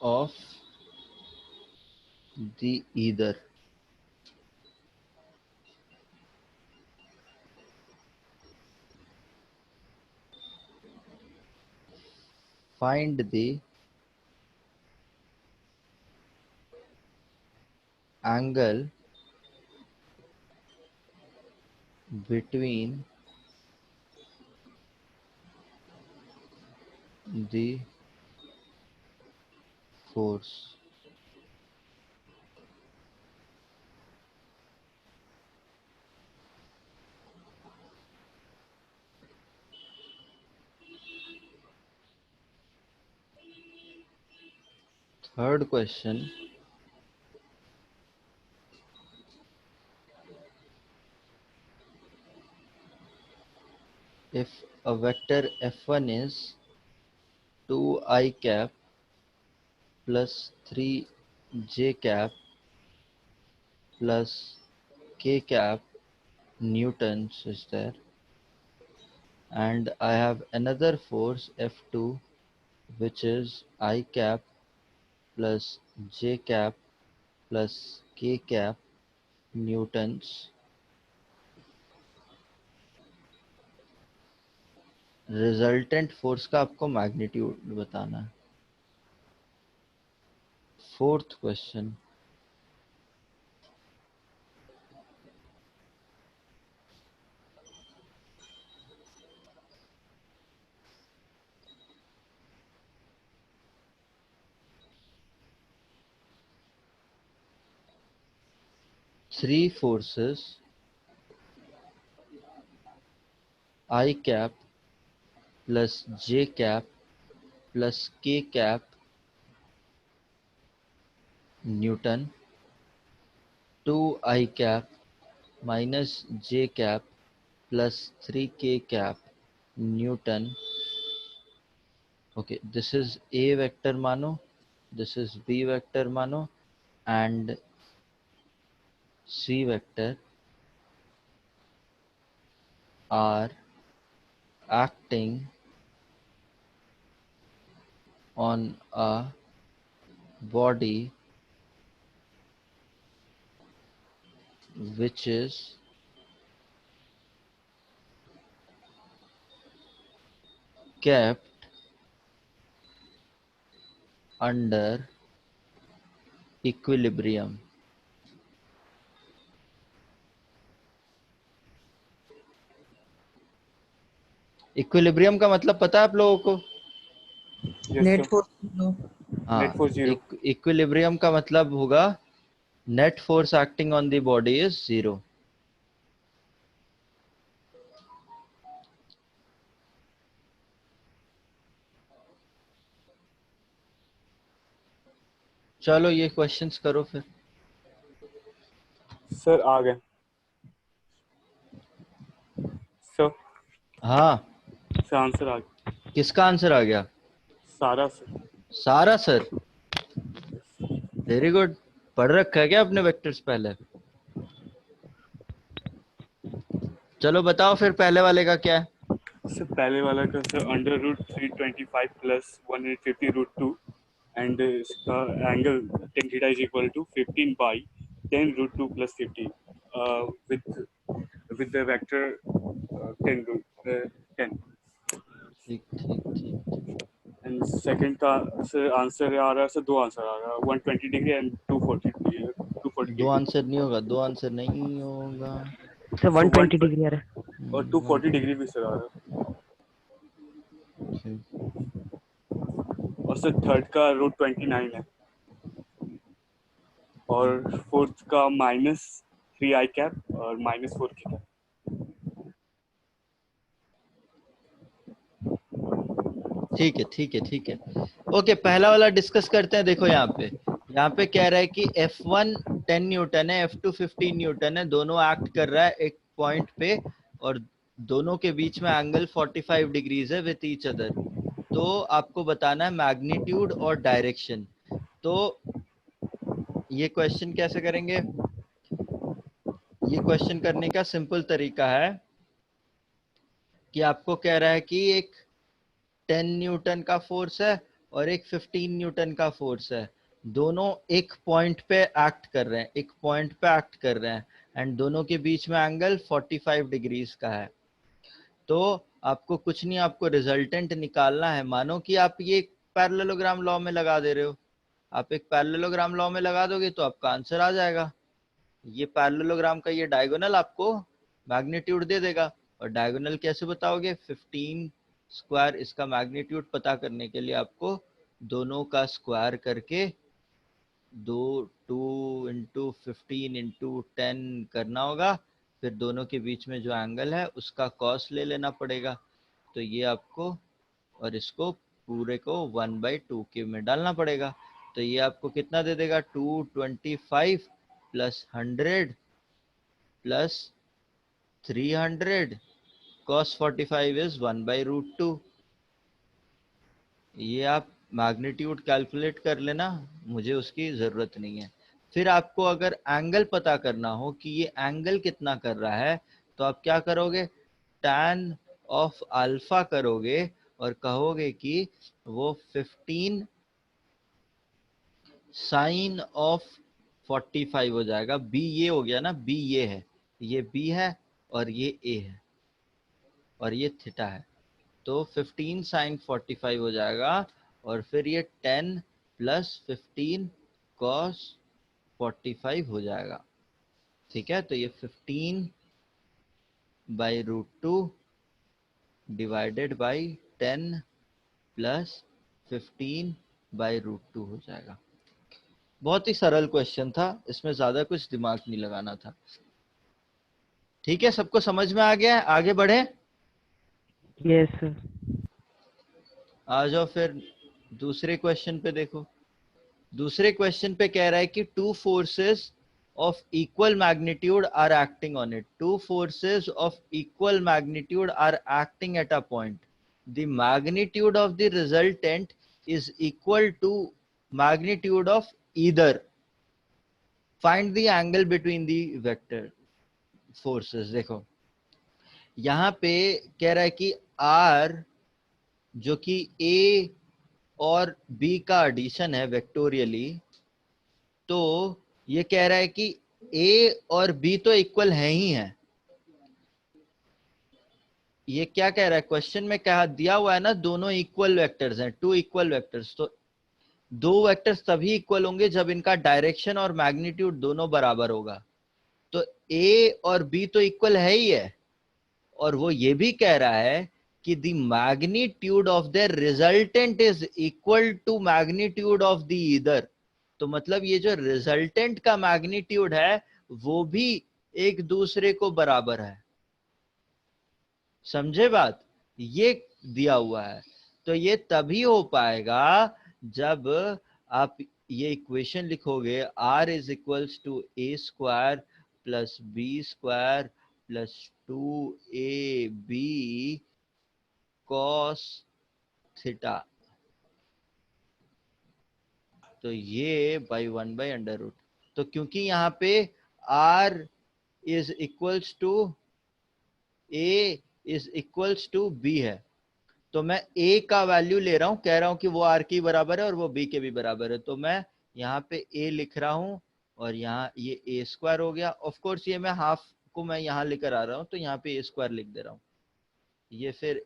of the either. Find the angle between the force. Third question. If a vector f1 is 2 I cap plus 3 j cap plus k cap newtons is there, and I have another force F2 which is I cap plus J cap plus K cap newtons. Resultant force का आपको magnitude बताना है. Fourth question. Three forces I cap plus J cap plus K cap Newton, 2 I cap minus J cap plus 3K cap Newton. Okay, this is A vector mano, this is B vector mano, and C vector are acting on a body which is kept under equilibrium. Equilibrium का मतलब पता है आप लोगों को? Yes, net sir. Force हाँ, Net force zero. Equilibrium का मतलब होगा net force acting on the body is 0. चलो ये क्वेश्चंस करो फिर. सर आ गए. सर हाँ, सर आंसर आ गया. किसका आंसर आ गया? सारा सर. सारा सर. Very good. पढ़ रखा है क्या अपने वेक्टर्स पहले? चलो बताओ फिर पहले वाले का क्या है? सर पहले वाला का sir under root 325 plus 150 root 2 and इसका angle tan theta is equal to 15 by 10 root 2 plus 50 with the vector 10 root 10. ठीक ठीक ठीक. एंड सेकंड का सर आंसर आ रहा है सर, दो आंसर आ रहा है 120 डिग्री एंड 240 दो आंसर नहीं होगा, दो आंसर नहीं होगा. सर 120 डिग्री आ रहा है. और 240 डिग्री भी सर आ रहा है. ठीक. और सर थर्ड का रूट 29 है और फोर्थ का -3 आई कैप और -4 की कैप. ठीक है ठीक है ठीक है. ओके, पहला वाला डिस्कस करते हैं. देखो यहाँ पे कह रहा है कि F1 10 न्यूटन है, F2 15 न्यूटन है. दोनों एक्ट कर रहा है एक पॉइंट पे और दोनों के बीच में एंगल 45 डिग्रीज है विथ ईच अदर. तो आपको बताना है मैग्नीट्यूड और डायरेक्शन. तो ये क्वेश्चन कैसे करेंगे? ये क्वेश्चन करने का सिंपल तरीका है कि आपको कह रहा है कि एक 10 न्यूटन का फोर्स है और एक 15 न्यूटन का फोर्स है. दोनों एक पॉइंट पे एक्ट कर रहे हैं, एक पॉइंट पे एक्ट कर रहे हैं एंड दोनों के बीच में एंगल 45 डिग्रीज का है. तो आपको कुछ नहीं, आपको रिजल्टेंट निकालना है. मानो कि आप ये पैरेललोग्राम लॉ में लगा दे रहे हो. आप एक पैरेललोग्राम लॉ में लगा दोगे तो आपका आंसर आ जाएगा. ये पैरेललोग्राम का ये डायगोनल आपको मैग्नीट्यूड दे देगा. और डायगोनल कैसे बताओगे? 15 स्क्वायर. इसका मैग्नीट्यूड पता करने के लिए आपको दोनों का स्क्वायर करके 2 इंटू 15 इंटू 10 करना होगा. फिर दोनों के बीच में जो एंगल है उसका कॉस ले लेना पड़ेगा. तो ये आपको और इसको पूरे को 1/2 के में डालना पड़ेगा. तो ये आपको कितना दे देगा? 225 प्लस 100 प्लस 300 cos 45 is 1/√2. ये आप मैग्नीट्यूड कैलकुलेट कर लेना, मुझे उसकी जरूरत नहीं है. फिर आपको अगर एंगल पता करना हो कि ये एंगल कितना कर रहा है तो आप क्या करोगे? tan ऑफ अल्फा करोगे और कहोगे कि वो 15 साइन ऑफ 45 हो जाएगा। बी ये हो गया ना, बी ये है, ये बी है और ये ए है और ये थीटा है, तो 15 साइन 45 हो जाएगा और फिर ये 10 प्लस 15 कॉस 45 हो जाएगा। ठीक है, तो ये 15 by root 2 divided by 10 plus 15 by root 2 हो जाएगा। बहुत ही सरल क्वेश्चन था, इसमें ज्यादा कुछ दिमाग नहीं लगाना था। ठीक है, सबको समझ में आ गया है? आगे बढ़े। Yes sir. आ जाओ फिर दूसरे क्वेश्चन पे देखो। दूसरे क्वेश्चन पे कह रहा है कि two forces of equal magnitude are acting on it. Two forces of equal magnitude are acting at a point. The magnitude of the resultant is equal to magnitude of either. Find the angle between the vector forces. देखो यहाँ पे कह रहा है कि R जो कि A और B का एडिशन है वेक्टोरियली, तो ये कह रहा है कि A और B तो इक्वल है ही हैं। ये क्या कह रहा है क्वेश्चन में, कहा दिया हुआ है ना दोनों इक्वल वेक्टर्स हैं, टू इक्वल वेक्टर्स। तो दो वेक्टर्स तभी इक्वल होंगे जब इनका डायरेक्शन और मैग्नीट्यूड दोनों बराबर होगा। तो A और B तो इक्वल है ही है, और वो ये भी कह रहा है कि the magnitude of the resultant is equal to magnitude of the either. तो मतलब ये जो रिजल्टेंट का मैग्नीट्यूड है वो भी एक दूसरे को बराबर है। समझे बात? ये दिया हुआ है। तो ये तभी हो पाएगा जब आप ये इक्वेशन लिखोगे, r is equals to A square plus B square plus 2ab cos theta. तो ये बाई 1 बाई अंडर रूट। तो क्योंकि यहाँ पे r is equals to a is equals to b है, तो मैं a का वैल्यू ले रहा हूं, कह रहा हूं कि वो r के बराबर है और वो b के भी बराबर है। तो मैं यहाँ पे a लिख रहा हूं और यहाँ ये a स्क्वायर हो गया। ऑफ कोर्स ये मैं हाफ को मैं यहाँ लेकर आ रहा हूं, तो यहाँ पे a स्क्वायर लिख दे रहा हूँ। ये फिर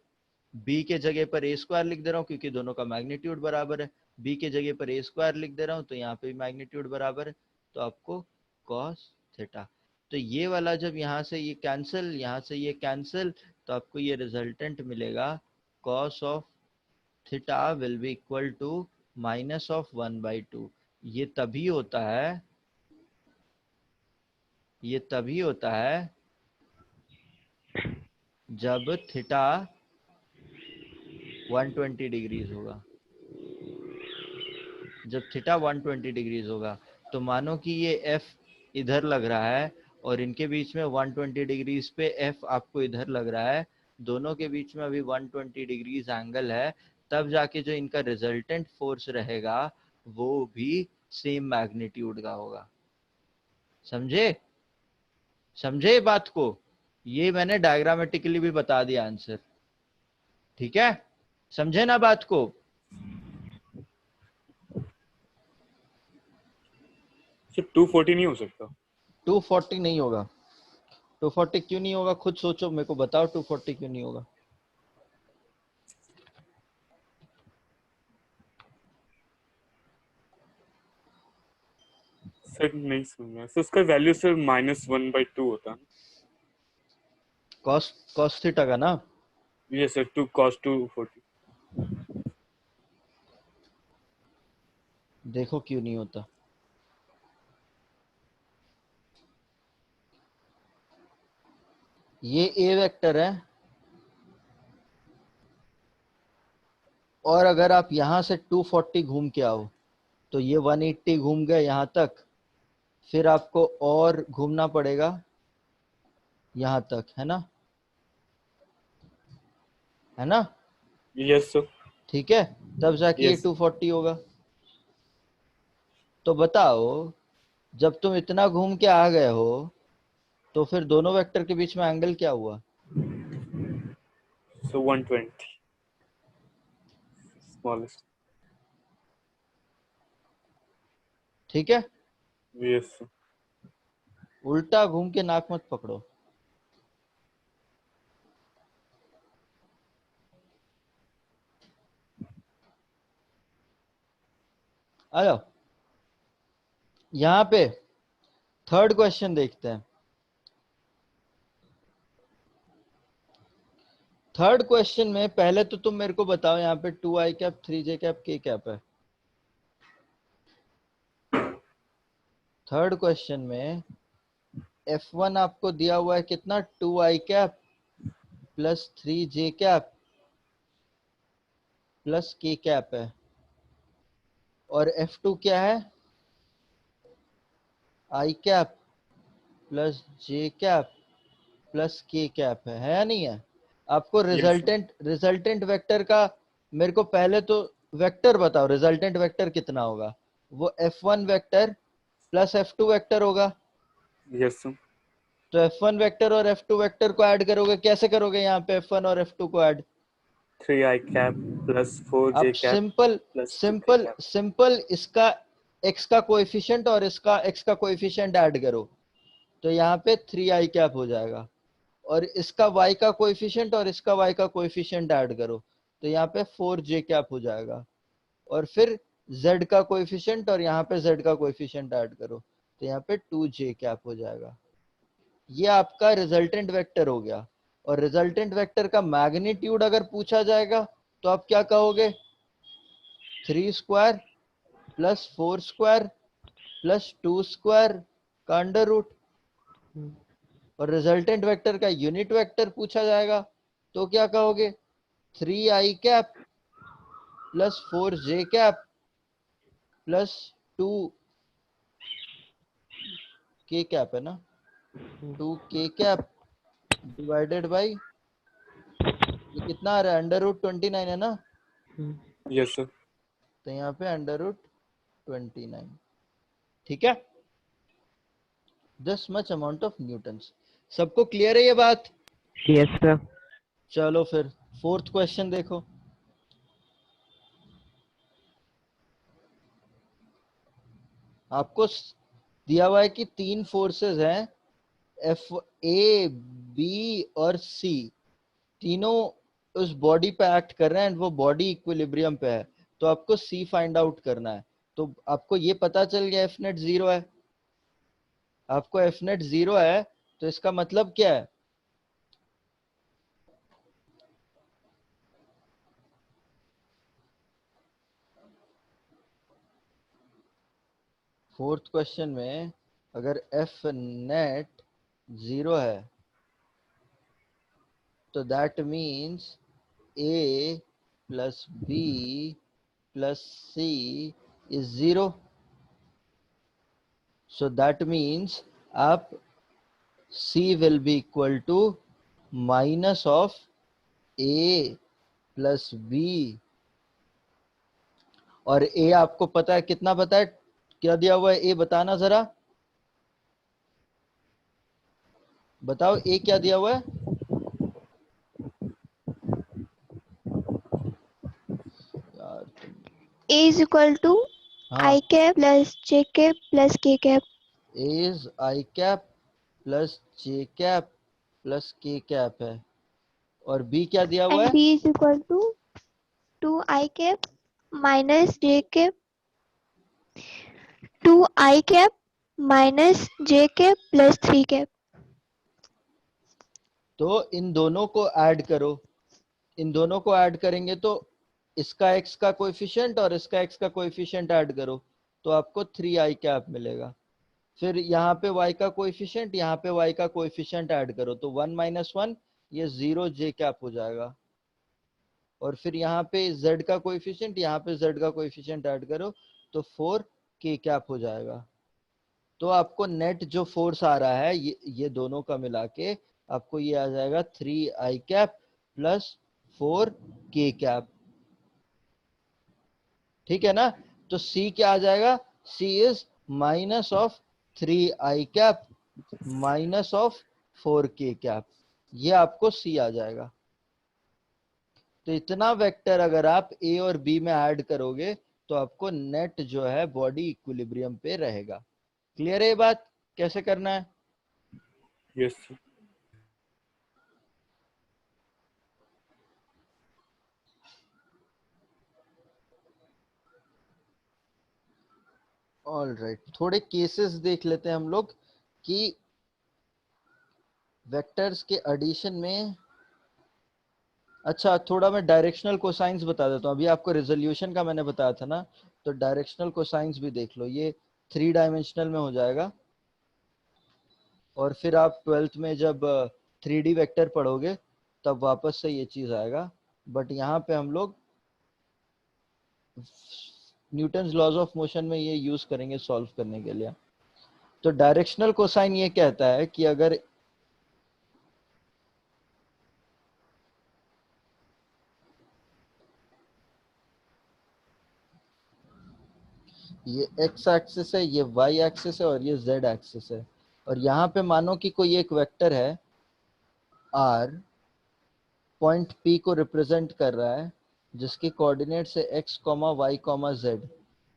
b के जगह पर a स्क्वायर लिख दे रहा हूँ क्योंकि दोनों का मैग्नीट्यूड बराबर है। b के जगह पर a स्क्वायर लिख दे रहा हूँ तो यहाँ पे मैग्नीट्यूड बराबर है, तो आपको cos थीटा। तो ये वाला जब यहाँ से ये कैंसिल, यहाँ से ये कैंसिल, तो आपको ये रिजल्टेंट मिलेगा cos of theta will be equal to minus of 1/2। ये तभी होता है, ये तभी होता है जब थीटा 120 डिग्रीज होगा। जब थीटा 120 डिग्रीज होगा तो मानो कि ये f इधर लग रहा है और इनके बीच में 120 डिग्रीज पे f आपको इधर लग रहा है, दोनों के बीच में अभी 120 डिग्रीज एंगल है, तब जाके जो इनका रिजल्टेंट फोर्स रहेगा वो भी सेम मैग्नीट्यूड का होगा। समझे? समझे बात को? ये मैंने डायग्रामेटिकली भी बता दिया आंसर। ठीक है, समझे ना बात को? सर 240 नहीं हो सकता? 240 नहीं होगा। 240 क्यों नहीं होगा? खुद सोचो, मेरे को बताओ 240 क्यों नहीं होगा। सर नहीं सुन रहा सर, उसका वैल्यू सर -1/2 होता है। कॉस थीटा का ना? ये सर 2 cos 240। देखो क्यों नहीं होता। ये ए वेक्टर है और अगर आप यहां से 240 घूम के आओ तो ये 180 घूम गए यहां तक, फिर आपको और घूमना पड़ेगा यहां तक, है ना? है ना? Yes sir. ठीक है, तब जाके ये Yes. 240 होगा। तो बताओ, जब तुम इतना घूम के आ गए हो तो फिर दोनों वेक्टर के बीच में एंगल क्या हुआ? So 120. Smallest. ठीक है, Yes, sir. उल्टा घूम के नाक मत पकड़ो। आ जाओ, यहां पे थर्ड क्वेश्चन देखते हैं। थर्ड क्वेश्चन में पहले तो तुम मेरे को बताओ, यहाँ पे 2i cap 3j cap k cap है। थर्ड क्वेश्चन में F1 आपको दिया हुआ है कितना, 2i cap plus 3j cap plus k cap है, और F2 क्या है, i cap plus j cap plus k cap है या नहीं है? आपको रिजल्टेंट वेक्टर का मेरे को पहले तो वेक्टर बताओ, रिजल्टेंट वेक्टर कितना होगा? वो F1 vector plus F2 vector होगा। Yes, sir. तो F1 वेक्टर और F2 वेक्टर को ऐड करोगे, कैसे करोगे यहाँ पे F1 और F2 को add? 3i cap plus 4j आप cap simple plus 2k simple cap. Simple इसका x का कोएफिशिएंट और इसका x का कोएफिशिएंट ऐड करो, तो यहाँ पे 3i कैप हो जाएगा, और इसका y का कोएफिशिएंट और इसका y का कोएफिशिएंट ऐड करो, तो यहाँ पे 4j कैप हो जाएगा, और फिर z का कोएफिशिएंट और यहाँ पे z का कोएफिशिएंट ऐड करो, तो यहाँ पे 2j कैप हो जाएगा। ये आपका रिजल्टेंट वेक्टर हो गया। और रिजल्टेंट वेक्टर का मैग्नीट्यूड अगर पूछा जाएगा तो आप क्या कहोगे, 3 square plus 4 square plus 2 square का अंडर रूट। और रिजल्टेंट वेक्टर का यूनिट वेक्टर पूछा जाएगा तो क्या कहोगे, 3i cap plus 4j cap plus 2k cap है ना, 2k कैप डिवाइडेड बाई, ये कितना आ रहा है, अंडर रूट 29 है ना, Yes, sir. तो यहाँ पे अंडर रूट 29। ठीक है, this much amount of Newton's. सबको क्लियर है ये बात? Yes, sir. चलो फिर फोर्थ क्वेश्चन देखो। आपको दिया हुआ है कि 3 फोर्सेस हैं, एफ ए बी और सी, तीनों उस बॉडी पे एक्ट कर रहे हैं एंड वो बॉडी इक्विलिब्रियम पे है, तो आपको सी फाइंड आउट करना है। तो आपको ये पता चल गया एफ नेट 0 है, आपको एफ नेट 0 है, तो इसका मतलब क्या है, फोर्थ क्वेश्चन में अगर एफ नेट 0 है तो that means A plus B plus C is 0। So that means आप C will be equal to minus of A plus B, और A आपको पता है, कितना पता है, क्या दिया हुआ है A, बताना जरा, बताओ A क्या दिया हुआ है? यार A is equal to हाँ, I cap plus J cap plus K cap. A is I cap plus J cap plus K cap है, और B क्या दिया हुआ And है? B is equal to 2I cap minus J cap, 2I cap minus J cap plus 3 cap. तो इन दोनों को add करो, इन दोनों को ऐड करेंगे तो इसका x का कोएफिशिएंट और इसका x का कोएफिशिएंट ऐड करो, तो आपको 3i कैप मिलेगा। फिर यहाँ पे y का कोएफिशिएंट, यहाँ पे y का कोएफिशिएंट ऐड करो, तो 1 माइनस 1 ये 0j कैप हो जाएगा। और फिर यहाँ पे z का कोएफिशिएंट, यहाँ पे z का कोएफिशिएंट ऐड करो, तो 4k कैप हो जाएगा। तो आपको नेट जो फोर्स आ रहा है ये दोनों का मिला के आपको ये आ जाएगा 3i cap plus 4k cap. ठीक है ना, तो C क्या आ जाएगा, C is minus of 3i cap minus of 4k cap, ये आपको C आ जाएगा। तो इतना वेक्टर अगर आप ए और बी में ऐड करोगे तो आपको नेट जो है बॉडी इक्विलिब्रियम पे रहेगा। क्लियर है ये बात, कैसे करना है? Yes, sir. ऑल राइट, थोड़े केसेस देख लेते हैं हम लोग कि वेक्टर्स के एडिशन में। अच्छा, थोड़ा मैं डायरेक्शनल कोसाइंस बता देता हूँ। अभी आपको रेजोल्यूशन का मैंने बताया था ना, तो डायरेक्शनल कोसाइंस भी देख लो। ये 3 डायमेंशनल में हो जाएगा, और फिर आप 12th में जब 3D वेक्टर पढ़ोगे तब वापस से ये चीज आएगा। बट यहाँ पे हम लोग न्यूटन्स लॉज ऑफ मोशन में ये यूज करेंगे सॉल्व करने के लिए। तो डायरेक्शनल कोसाइन ये कहता है कि अगर ये x एक्सिस है, ये y एक्सिस है और ये z एक्सिस है, और यहाँ पे मानो कि कोई एक वेक्टर है r, पॉइंट P को रिप्रेजेंट कर रहा है, जिसके कोऑर्डिनेट्स है x, y, z।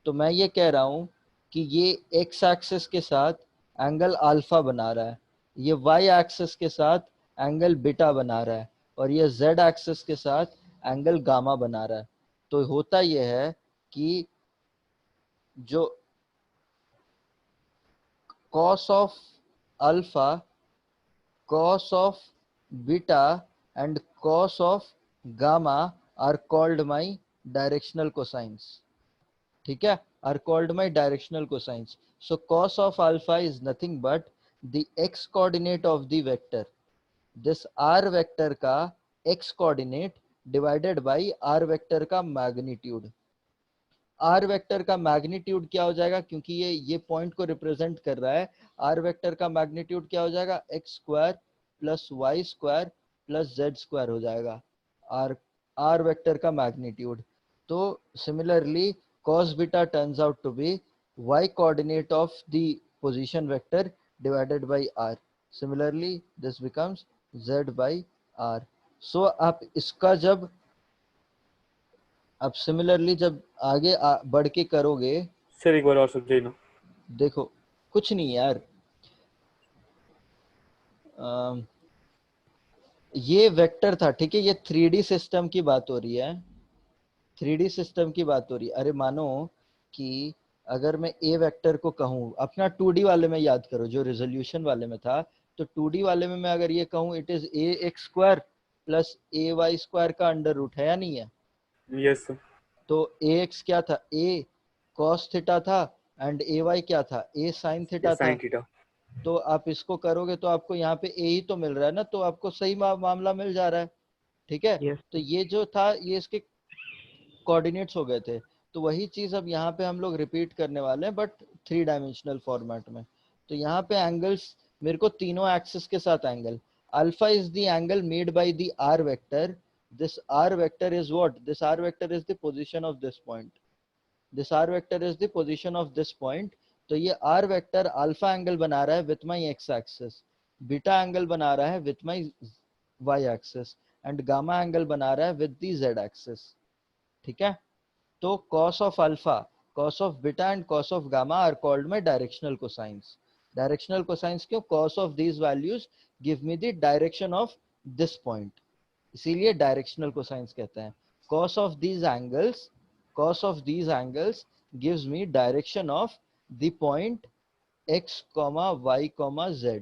तो मैं ये कह रहा हूँ कि ये x एक्सिस के साथ एंगल अल्फा बना रहा है, ये y एक्सिस के साथ एंगल बीटा बना रहा है, और ये z एक्सिस के साथ एंगल गामा बना रहा है। तो होता ये है कि जो cos of alpha, cos of beta and cos of gamma are called my directional cosines. ठीक है, are called my directional cosines. So cos of alpha is nothing but the x coordinate of the vector, this r vector का x coordinate divided by r vector का magnitude. Are vector का magnitude क्या हो जाएगा, क्योंकि ये point को represent कर रहा है। आर वेक्टर का मैग्नीट्यूड क्या हो जाएगा, X square plus Y square plus Z square हो जाएगा आर वेक्टर का मैग्नीट्यूड। तो similarly cos beta turns out to be y coordinate of the position vector divided by r। Similarly this becomes z by r। सो आप इसका जब अब similarly जब आगे बढ़ के करोगे, सर एक बार और समझाइए ना। देखो कुछ नहीं यार, ये वेक्टर था, ठीक है, ये 3D सिस्टम की बात हो रही है, 3D सिस्टम की बात हो रही है। अरे मानो कि अगर मैं ए वेक्टर को कहूँ, अपना 2D वाले में याद करो जो रेजोल्यूशन वाले में था, तो 2D वाले में मैं अगर ये कहूँ it is A X square plus A Y square का अंडर रूट है या नहीं है? Yes sir. तो ए एक्स क्या था, ए कॉस थीटा था, एंड ए वाई क्या था, ए साइन थीटा था। Sine theta. तो आप इसको करोगे तो आपको यहाँ पे ए ही तो मिल रहा है ना, तो आपको सही मामला मिल जा रहा है, ठीक है। Yes. तो ये जो था ये इसके कोऑर्डिनेट्स हो गए थे, तो वही चीज अब यहाँ पे हम लोग रिपीट करने वाले हैं, बट 3 डायमेंशनल फॉर्मेट में। तो यहाँ पे एंगल्स मेरे को तीनों एक्सिस के साथ angle, alpha is the angle made by the R vector, this r vector is what, this r vector is the position of this point, this r vector is the position of this point। तो ये r vector alpha angle बना रहा है with my x axis, beta angle बना रहा है with my y axis, and gamma angle बना रहा है with the z axis, ठीक है। तो cos of alpha, cos of beta and cos of gamma are called my directional cosines। directional cosines क्यों, cos of these values give me the direction of this point, इसीलिए directional cosines कहते हैं। cos of these angles gives me direction of the point x, y, z।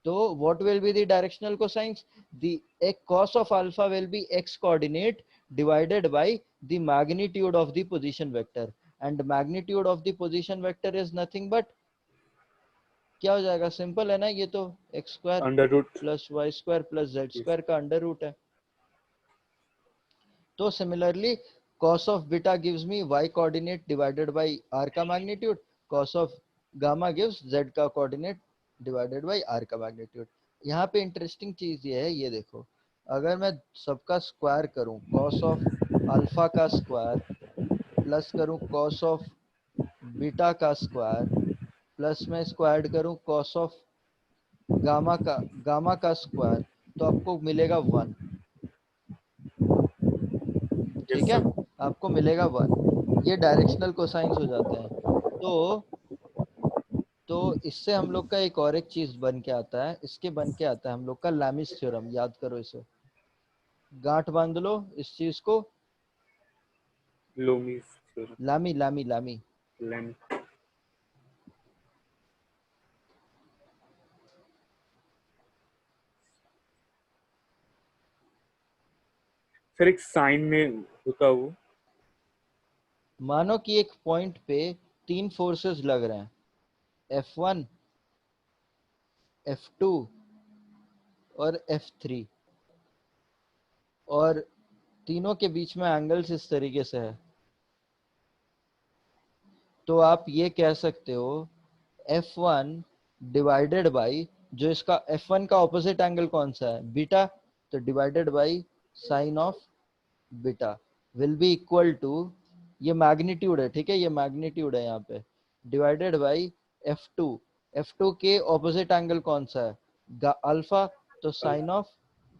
तो what will be the directional cosines, the cos of alpha will be x coordinate divided by the magnitude of the position vector, and magnitude of the position vector is nothing but क्या हो जाएगा, simple है ना, ये तो X square under root plus Y square plus Z square का under root है। तो similarly cos of beta gives me y coordinate divided by r का magnitude, cos of gamma gives z का कोऑर्डिनेट डिवाइडेड बाय r का magnitude. यहाँ पे interesting चीज ये है, ये देखो, अगर मैं सबका स्क्वायर करूं, cos of अल्फा का स्क्वायर प्लस करूं cos of बीटा का स्क्वायर प्लस में स्क्वायर करूं cos of गामा का स्क्वायर, तो आपको मिलेगा 1। ठीक है, आपको मिलेगा 1। ये डायरेक्शनल कोसाइंस हो जाते हैं। तो इससे हम लोग का एक और एक चीज बन के आता है, इसके बन के आता है हम लोग का लैमिस थ्योरम। याद करो इसे, गांठ बांध लो इस चीज को, लोमीज थ्योरम, लामी लामी लामी। लैम। सर एक साइन में होता वो, मानो कि एक पॉइंट पे 3 फोर्सेस लग रहे हैं, F1, F2 और F3, और तीनों के बीच में एंगल्स इस तरीके से है। तो आप ये कह सकते हो F1 डिवाइडेड बाई, जो इसका F1 का ऑपोजिट एंगल कौन सा है, बीटा, तो divided by sine of beta will be equal to, ये मैग्नीट्यूड है, ठीक है, ये मैग्नीट्यूड है यहाँ पे, डिवाइडेड बाई F2। F2 के ऑपोजिट एंगल कौन सा है, अल्फा, तो sine of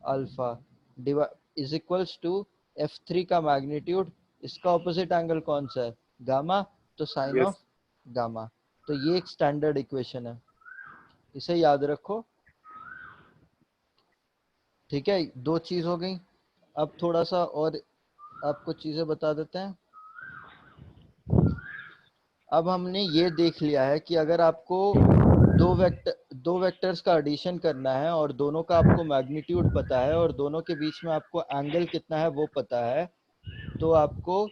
alpha is equals to F3 का मैग्नीट्यूड, इसका ऑपोजिट एंगल कौन सा है, गामा, तो साइन ऑफ गामा। तो ये एक स्टैंडर्ड इक्वेशन है, इसे याद रखो। ठीक है, 2 चीज हो गई। अब थोड़ा सा और आपको चीजें बता देते हैं। अब हमने ये देख लिया है कि अगर आपको दो वेक्टर्स का एडिशन करना है और दोनों का आपको मैग्नीट्यूड पता है और दोनों के बीच में आपको एंगल कितना है वो पता है, तो आपको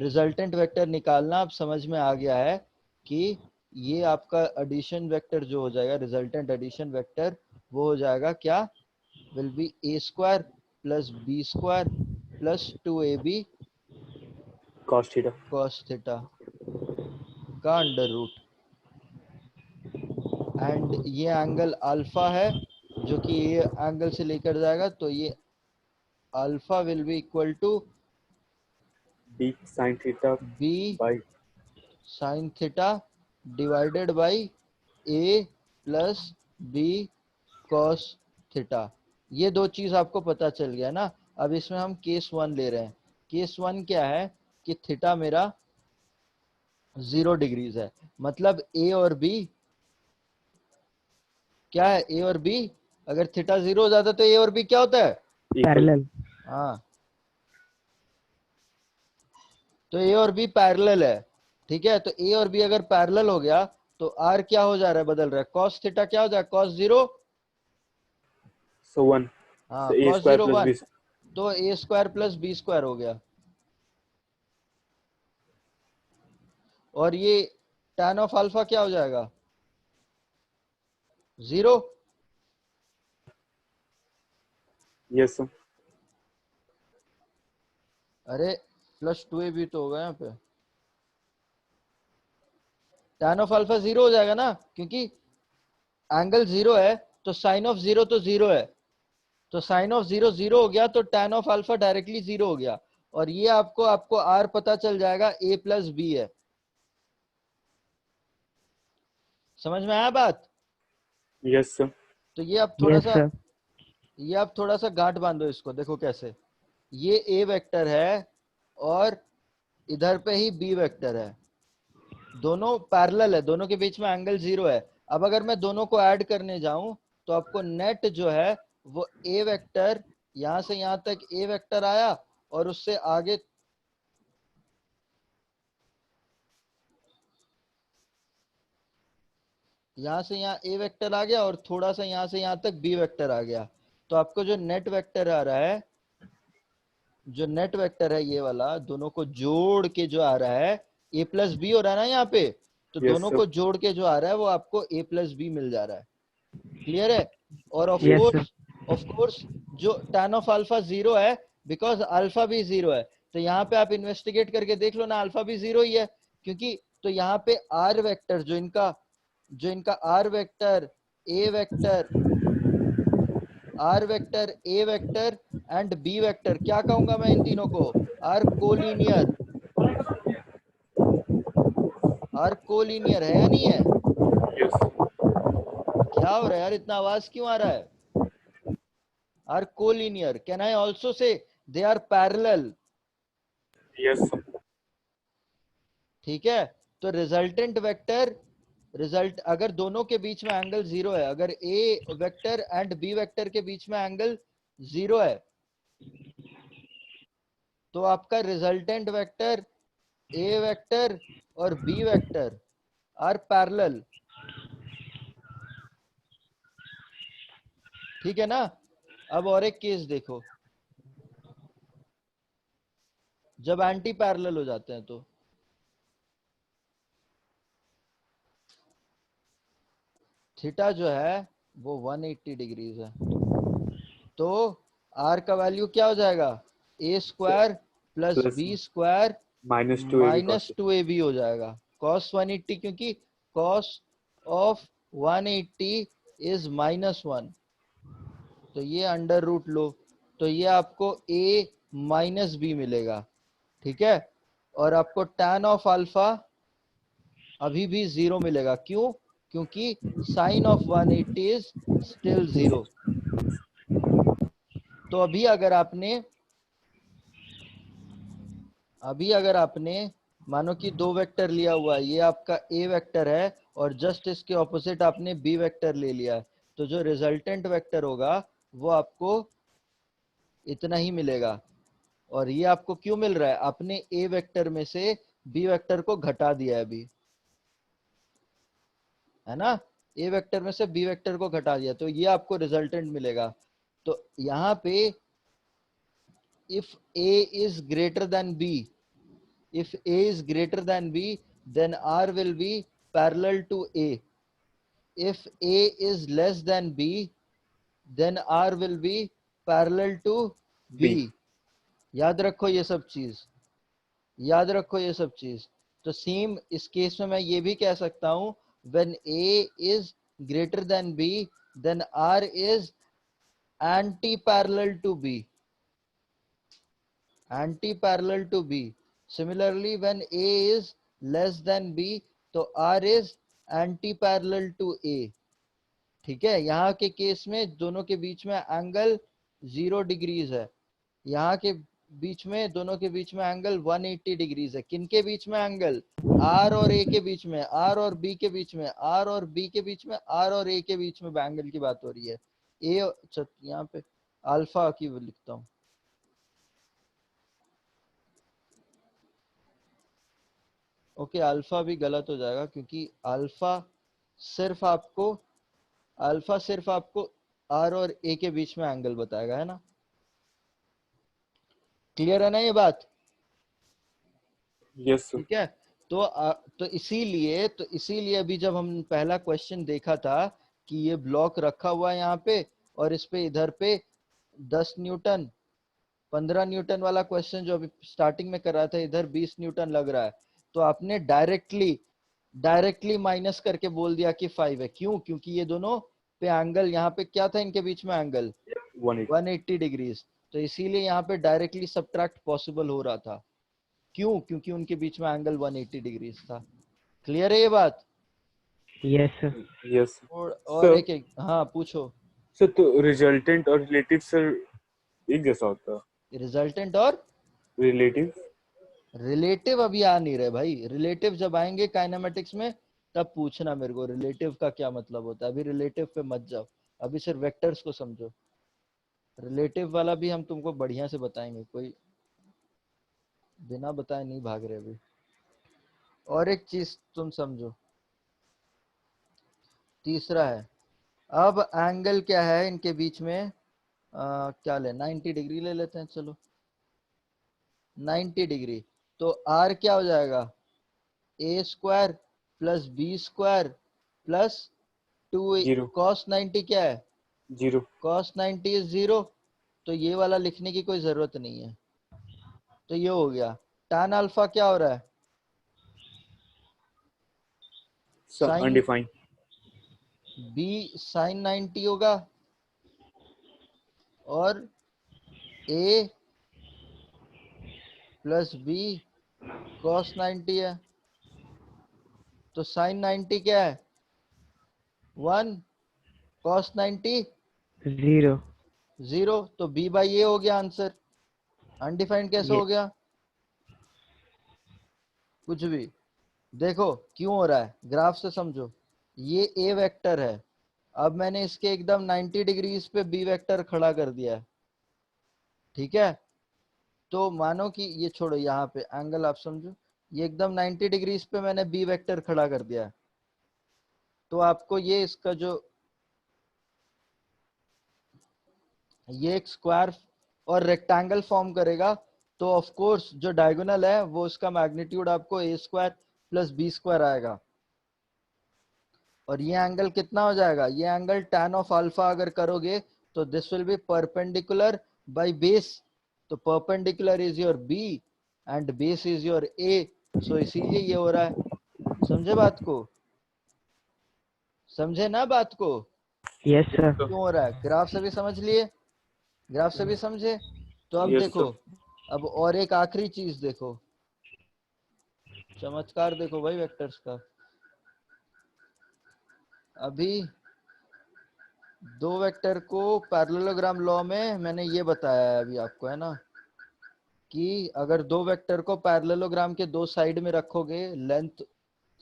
रिजल्टेंट वेक्टर निकालना अब समझ में आ गया है कि ये आपका एडिशन वेक्टर जो हो जाएगा, रिजल्टेंट एडिशन वेक्टर, वो हो जाएगा क्या, will be a² plus b² plus 2ab cos theta का अंडर रूट। एंड ये एंगल अल्फा है जो कि ये एंगल से लेकर जाएगा, तो ये alpha will be equal to b sin theta b by sin theta divided by a plus b cos theta. ये 2 चीज आपको पता चल गया ना। अब इसमें हम केस 1 ले रहे हैं। केस 1 क्या है कि थीटा मेरा 0 डिग्रीज है, मतलब a और b क्या है, a और b, अगर थीटा 0 हो जाता है तो a और b क्या होता है, पैरेलल। हाँ, तो a और b पैरेलल है। ठीक है, तो a और b अगर पैरेलल हो गया तो r क्या हो जा रहा है, बदल रहा है, cos थीटा क्या हो जाएगा, cos 0, so 1, हाँ, so a cos square 0 plus 1, b, तो a² प्लस b² हो गया। और ये tan ऑफ अल्फा क्या हो जाएगा, 0, yes sir, अरे प्लस 2ab तो होगा यहाँ पे, tan ऑफ अल्फा 0 हो जाएगा ना, क्योंकि एंगल 0 है तो साइन ऑफ 0 तो 0 है, तो साइन ऑफ 0 0 हो गया, तो tan ऑफ अल्फा डायरेक्टली 0 हो गया। और ये आपको r पता चल जाएगा a प्लस बी है। समझ में आया बात। yes sir, तो ये आप थोड़ा यस सा, सर। ये आप थोड़ा सा गांठ बांधो इसको, देखो कैसे, ये a वेक्टर है और इधर पे ही b वेक्टर है, दोनों पैरेलल है, दोनों के बीच में एंगल 0 है। अब अगर मैं दोनों को ऐड करने जाऊं तो आपको नेट जो है वो a वेक्टर, यहां से यहां तक a वेक्टर आया और उससे आगे यहां से यहां a वेक्टर आ गया और थोड़ा सा यहां से यहां तक b वेक्टर आ गया। तो आपको जो नेट वेक्टर आ रहा है, जो नेट वेक्टर है ये वाला, दोनों को जोड़ के जो आ रहा है, a प्लस बी हो रहा है ना यहाँ पे, तो Yes, दोनों sir. को जोड़ के जो आ रहा है वो आपको a प्लस बी मिल जा रहा है। क्लियर है। और ऑफ Yes, sir. कोर्स जो tan ऑफ अल्फा 0 है, बिकॉज अल्फा भी 0 है, तो यहाँ पे आप इन्वेस्टिगेट करके देख लो ना, अल्फा भी 0 ही है, क्योंकि तो यहाँ पे r वेक्टर जो इनका r vector, a vector, r vector, a vector and b vector, क्या कहूंगा मैं इन तीनों को, आर कोलिनियर, आर कोलिनियर है या नहीं है। yes, क्या हो रहा है यार, इतना आवाज क्यों आ रहा है। Are collinear, can I also say they are parallel, Yes, sir. ठीक है, तो रिजल्टेंट वेक्टर रिजल्ट अगर दोनों के बीच में एंगल जीरो है, अगर ए वेक्टर एंड बी वेक्टर के बीच में एंगल जीरो है, तो आपका रिजल्टेंट वेक्टर ए वेक्टर और बी वेक्टर आर पैरेलल। ठीक है ना। अब और एक केस देखो, जब एंटी पैरेलल हो जाते हैं तो थीटा जो है वो 180 डिग्रीज है, तो आर का वैल्यू क्या हो जाएगा, A square plus Plus B square minus 2 AB minus cos. 2ab हो जाएगा cos 180, क्योंकि cos ऑफ 180 इज -1, तो ये अंडर रूट लो, तो ये आपको a माइनस बी मिलेगा। ठीक है, और आपको tan ऑफ अल्फा अभी भी 0 मिलेगा, क्यों, क्योंकि साइन ऑफ 180 इज स्टिल 0। तो अभी अगर आपने मानो कि दो वेक्टर लिया हुआ है, ये आपका ए वेक्टर है और जस्ट इसके ऑपोजिट आपने बी वेक्टर ले लिया है, तो जो रिजल्टेंट वेक्टर होगा वो आपको इतना ही मिलेगा। और ये आपको क्यों मिल रहा है, आपने ए वेक्टर में से बी वेक्टर को घटा दिया है अभी, है ना, ए वेक्टर में से बी वेक्टर को घटा दिया, तो ये आपको रिजल्टेंट मिलेगा। तो यहाँ पे if A is greater than B, if A is greater than B, then R will be parallel to A. If A is less than B, then R will be parallel to B. याद रखो ये सब चीज, याद रखो ये सब चीज। तो सेम इस केस में मैं ये भी कह सकता हूं, when A is greater than B, then R is anti-parallel to B. Anti-parallel to B. Similarly, when A is less than B, तो R is anti-parallel to A. ठीक है, यहाँ के केस में दोनों के बीच में एंगल 0 डिग्रीज है, यहाँ के बीच में दोनों के बीच में एंगल 180 डिग्रीज है। किन के बीच में एंगल, R और A के बीच में, R और B के बीच में, R और B के बीच में, R और A के बीच में एंगल की बात हो रही है। A यहाँ पे अल्फा की लिखता हूँ, ओके अल्फा भी गलत हो जाएगा, क्योंकि अल्फा सिर्फ आपको आर और ए के बीच में एंगल बताएगा, है ना। क्लियर है ना ये बात। Yes, sir. ठीक है, तो इसीलिए अभी जब हम पहला क्वेश्चन देखा था कि ये ब्लॉक रखा हुआ है यहाँ पे और इस पे इधर पे 10 न्यूटन 15 न्यूटन वाला क्वेश्चन जो अभी स्टार्टिंग में कर रहा था, इधर 20 न्यूटन लग रहा है, तो आपने डायरेक्टली माइनस करके बोल दिया कि 5 है। क्यों, क्योंकि ये दोनों पे एंगल, यहाँ पे क्या था इनके बीच में एंगल 180 डिग्रीज, तो इसीलिए यहाँ पे डायरेक्टली सब्ट्रैक्ट पॉसिबल हो रहा था। क्यों, क्योंकि उनके बीच में एंगल 180 डिग्रीज था। क्लियर है ये बात। Yes, sir. Yes. और एक हाँ पूछो। सर तो रिजल्टेंट और रिलेटिव सर एक जैसा होता है? रिजल्टेंट और रिलेटिव अभी आ नहीं रहे भाई, रिलेटिव जब आएंगे काइनेमेटिक्स में तब पूछना मेरे को रिलेटिव का क्या मतलब होता है, अभी रिलेटिव पे मत जाओ, अभी सिर्फ वेक्टर्स को समझो। रिलेटिव वाला भी हम तुमको बढ़िया से बताएंगे, कोई बिना बताए नहीं भाग रहे अभी। और एक चीज तुम समझो, तीसरा है, अब एंगल क्या है इनके बीच में, क्या ले 90 डिग्री ले लेते हैं, चलो 90 डिग्री, तो आर क्या हो जाएगा, A square plus B square plus 2 cos 90 क्या है, 0। कॉस 90 इज 0, तो ये वाला लिखने की कोई जरूरत नहीं है, तो ये हो गया। tan अल्फा क्या हो रहा है, अनडिफाइंड। बी साइन 90 होगा और a प्लस बी कॉस 90 है, तो साइन 90 क्या है 1, कॉस 90 0. तो b बाई ए हो गया आंसर। अनडिफाइंड कैसे हो गया, कुछ भी। देखो क्यों हो रहा है, ग्राफ से समझो। ये ए वेक्टर है, अब मैंने इसके एकदम 90 डिग्रीज पे बी वेक्टर खड़ा कर दिया है, ठीक है। तो मानो कि ये छोड़ो, यहाँ पे एंगल आप समझो, ये एकदम 90 डिग्रीज पे मैंने बी वेक्टर खड़ा कर दिया है। तो आपको ये इसका जो ये एक स्क्वायर और रेक्टेंगल फॉर्म करेगा, तो ऑफ कोर्स जो डायगोनल है वो उसका मैग्नीट्यूड आपको ए स्क्वायर प्लस बी स्क्वायर आएगा। और ये एंगल कितना हो जाएगा, ये एंगल tan ऑफ अल्फा अगर करोगे तो this will be perpendicular by base. तो perpendicular is your B and base is your A, so इसीलिए ये हो रहा है। समझे बात को, समझे ना बात को, यस सर। क्यों हो रहा है। ग्राफ से भी समझ लिए, ग्राफ से भी समझे। तो अब Yes, देखो, sir. अब और एक आखिरी चीज देखो, चमत्कार देखो भाई वेक्टर्स का। अभी दो वेक्टर को पैरेललोग्राम लॉ में मैंने ये बताया है अभी आपको, है ना, कि अगर दो वेक्टर को पैरेललोग्राम के दो साइड में रखोगे लेंथ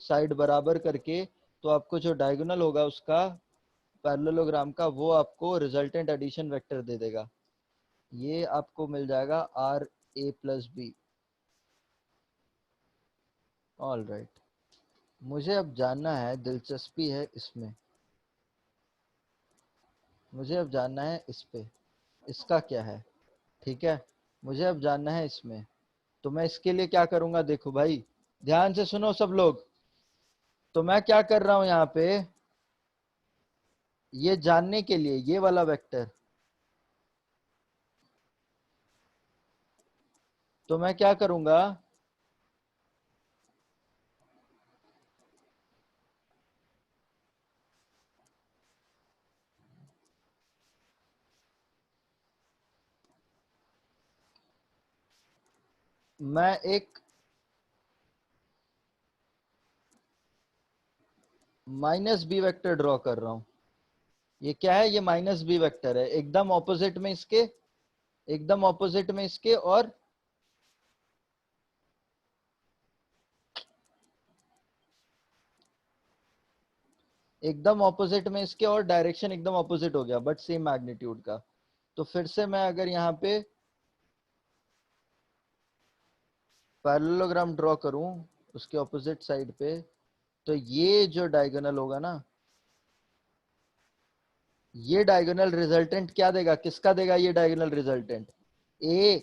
साइड बराबर करके, तो आपको जो डायगोनल होगा उसका पैरेललोग्राम का, वो आपको रिजल्टेंट एडिशन वेक्टर दे देगा। ये आपको मिल जाएगा R A plus B. All right, मुझे अब जानना है, दिलचस्पी है इसमें, मुझे अब जानना है इस पे, इसका क्या है, ठीक है। मुझे अब जानना है इसमें, तो मैं इसके लिए क्या करूंगा, देखो भाई ध्यान से सुनो सब लोग। तो मैं क्या कर रहा हूं यहाँ पे, ये जानने के लिए ये वाला वेक्टर, तो मैं क्या करूंगा, मैं एक माइनस बी वेक्टर ड्रॉ कर रहा हूं। ये क्या है, ये माइनस बी वेक्टर है, एकदम ऑपोजिट में इसके, एकदम ऑपोजिट में इसके, और एकदम ऑपोजिट में इसके, और डायरेक्शन एकदम ऑपोजिट हो गया बट सेम मैग्नीट्यूड का। तो फिर से मैं अगर यहाँ पे पैरेललोग्राम ड्रॉ करूं उसके ऑपोजिट साइड पे, तो ये जो डायगोनल होगा ना, ये डायगोनल रिजल्टेंट क्या देगा, किसका देगा, ये diagonal resultant A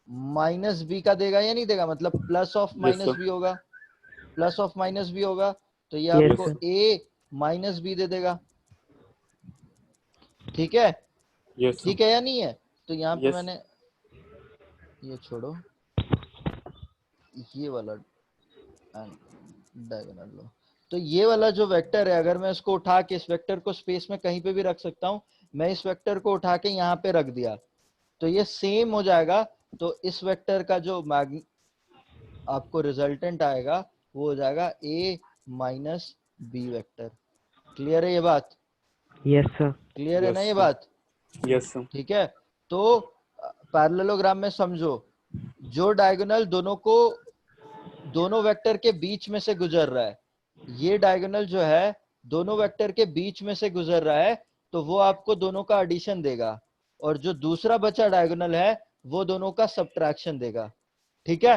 minus B का देगा या नहीं देगा, मतलब plus of Yes, minus sir. B होगा, प्लस ऑफ माइनस बी होगा। तो ये Yes, आपको sir. ए माइनस बी दे देगा, ठीक है, Yes, sir. ठीक है या नहीं है। तो यहाँ पे Yes. मैंने, ये छोड़ो, ये वाला डायगोनल लो। तो ये वाला जो वेक्टर है, अगर मैं इसको उठा के इस वेक्टर को स्पेस में कहीं पे भी रख सकता हूं, मैं इस वेक्टर को उठा के यहाँ पे रख दिया, तो ये सेम हो जाएगा। तो इस वेक्टर का जो आपको रिजल्टेंट आएगा वो हो जाएगा ए माइनस बी वेक्टर। क्लियर है ये बात, यस सर। क्लियर है Yes, ना ये sir. बात, Yes, sir. ठीक है। तो पैरेललोग्राम में समझो, जो डायगोनल दोनों वेक्टर के बीच में से गुजर रहा है, ये डायगोनल जो है दोनों वेक्टर के बीच में से गुजर रहा है, तो वो आपको दोनों का एडिशन देगा, और जो दूसरा बचा डायगोनल है वो दोनों का सब्ट्रैक्शन देगा, ठीक है,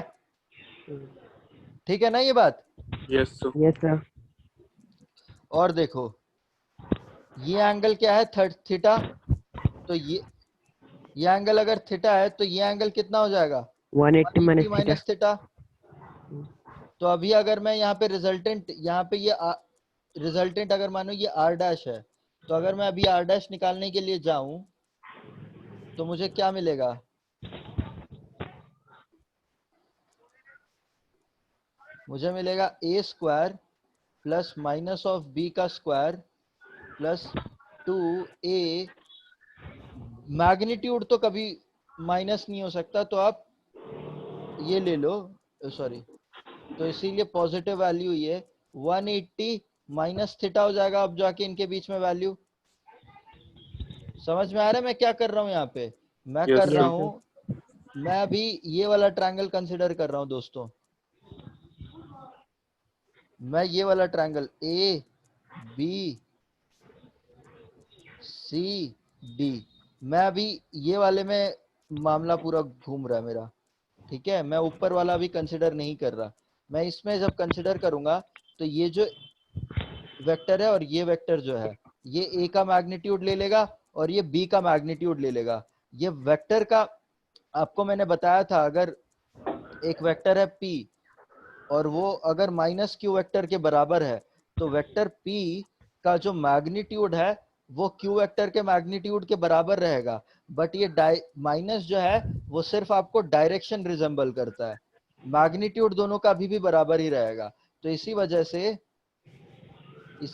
ठीक है ना ये बात। Yes, sir. Yes sir. और देखो ये एंगल क्या है, थीटा। तो ये एंगल अगर थीटा है तो ये एंगल कितना हो जाएगा, 180 माइनस थीटा। Minus theta. तो अभी अगर मैं यहाँ पे रिजल्टेंट, यहाँ पे ये रिजल्टेंट अगर मानो ये आर डैश है, तो अगर मैं अभी आर डैश निकालने के लिए जाऊं तो मुझे क्या मिलेगा, मुझे मिलेगा A square plus minus of B का स्क्वायर प्लस 2a। मैग्नीट्यूड तो कभी माइनस नहीं हो सकता, तो आप ये ले लो, सॉरी, तो इसीलिए पॉजिटिव वैल्यू ये 180 माइनस थीटा हो जाएगा। अब जाके इनके बीच में वैल्यू समझ में आ रहा है मैं क्या कर रहा हूँ यहाँ पे, मैं Yes, कर रहा sir. हूँ, मैं अभी ये वाला ट्रायंगल कंसिडर कर रहा हूँ दोस्तों, मैं ये वाला triangle A B C D, मैं अभी ये वाले में मामला पूरा घूम रहा है मेरा, ठीक है। मैं ऊपर वाला भी कंसिडर नहीं कर रहा। मैं इसमें जब कंसिडर करूंगा तो ये जो वेक्टर है और ये वेक्टर जो है, ये ए का मैग्नीट्यूड ले लेगा और ये बी का मैग्नीट्यूड ले लेगा। ये वेक्टर का आपको मैंने बताया था, अगर एक वेक्टर है p और वो अगर माइनस क्यू वेक्टर के बराबर है तो वेक्टर p का जो मैग्नीट्यूड है वो क्यू वेक्टर के मैग्नीट्यूड के बराबर रहेगा। बट ये माइनस जो है वो सिर्फ आपको डायरेक्शन रिजेंबल करता है, मैग्नीट्यूड दोनों का अभी भी बराबर ही रहेगा। तो इसी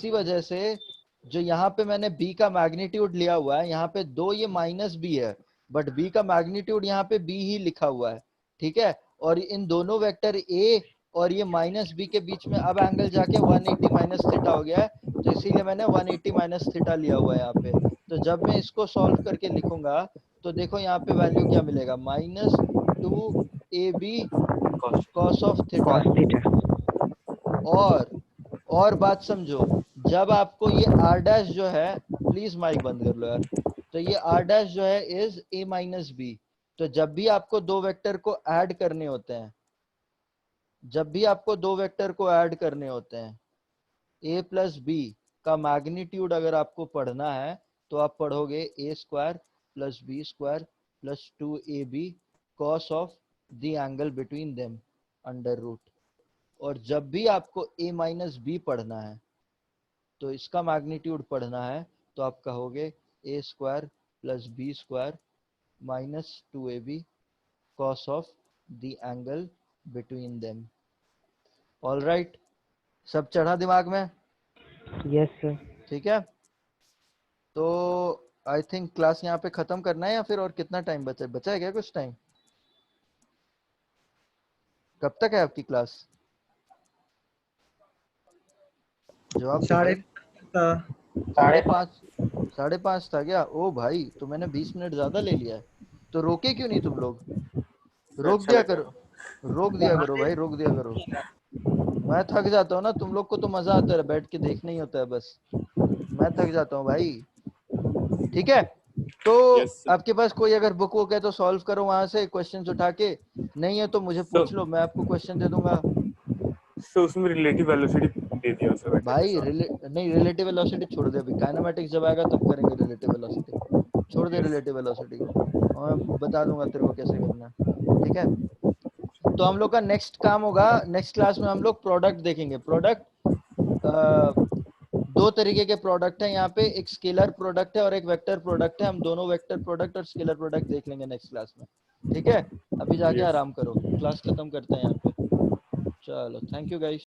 वजह से जो यहाँ पे मैंने b का मैग्नीट्यूड लिया हुआ है, यहाँ पे दो ये माइनस b है बट b का मैग्नीट्यूड यहाँ पे b ही लिखा हुआ है, ठीक है। और इन दोनों वेक्टर a और ये माइनस b के बीच में अब एंगल जाके 180 माइनस थीटा हो गया है, तो इसीलिए मैंने 180 माइनस थीटा लिया हुआ है यहाँ पे। तो जब मैं इसको सॉल्व करके लिखूंगा तो देखो यहाँ पे वैल्यू क्या मिलेगा, -2ab cos of theta. cos theta. और बात समझो, जब आपको ये r डैश जो है, प्लीज माइक बंद कर लो यार, तो ये r डैश जो है इज a माइनस बी। तो जब भी आपको दो वेक्टर को ऐड करने होते हैं, a प्लस बी का मैग्नीट्यूड अगर आपको पढ़ना है तो आप पढ़ोगे a square plus B square plus 2ab cos of the angle between them under root. और जब भी आपको a माइनस बी पढ़ना है तो इसका मैग्नीट्यूड पढ़ना है तो आप कहोगे a square plus B square minus 2ab cos of the angle between them. All right, सब चढ़ा दिमाग में? Yes sir. ठीक है, तो आई थिंक क्लास यहाँ पे खत्म करना है या फिर और कितना टाइम बचा है क्या? कुछ टाइम? कब तक है आपकी क्लास? जवाब दो भाई। 5:30 था क्या? ओ भाई, तो मैंने 20 मिनट ज्यादा ले लिया है। तो रोके क्यों नहीं तुम लोग? रोक दिया करो भाई, रोक दिया करो। मैं थक जाता हूँ ना, तुम लोग को तो मजा आता है, बैठ के देखना ही होता है बस, मैं थक जाता हूँ भाई। ठीक है, तो आपके पास कोई अगर बुक वुक है तो सॉल्व करो वहां से क्वेश्चंस उठा के, नहीं है तो मुझे पूछ लो, मैं आपको क्वेश्चन दे दूंगा। तो उसमें रिलेटिव वेलोसिटी दे दिया सर भाई नहीं, रिलेटिव वेलोसिटी छोड़ दे, अभी काइनेमेटिक्स जब आएगा तब करेंगे रिलेटिव वेलोसिटी। छोड़ दे रिलेटिव वेलोसिटी को, मैं बता दूंगा तेरे को कैसे करना है, ठीक है। तो हम लोग का नेक्स्ट काम होगा, नेक्स्ट क्लास में हम लोग प्रोडक्ट देखेंगे। प्रोडक्ट दो तरीके के प्रोडक्ट है यहाँ पे, एक स्केलर प्रोडक्ट है और एक वेक्टर प्रोडक्ट है। हम दोनों वेक्टर प्रोडक्ट और स्केलर प्रोडक्ट देख लेंगे नेक्स्ट क्लास में, ठीक है। अभी जाके आराम करो, क्लास खत्म करते हैं यहाँ पे। चलो, थैंक यू गाइस।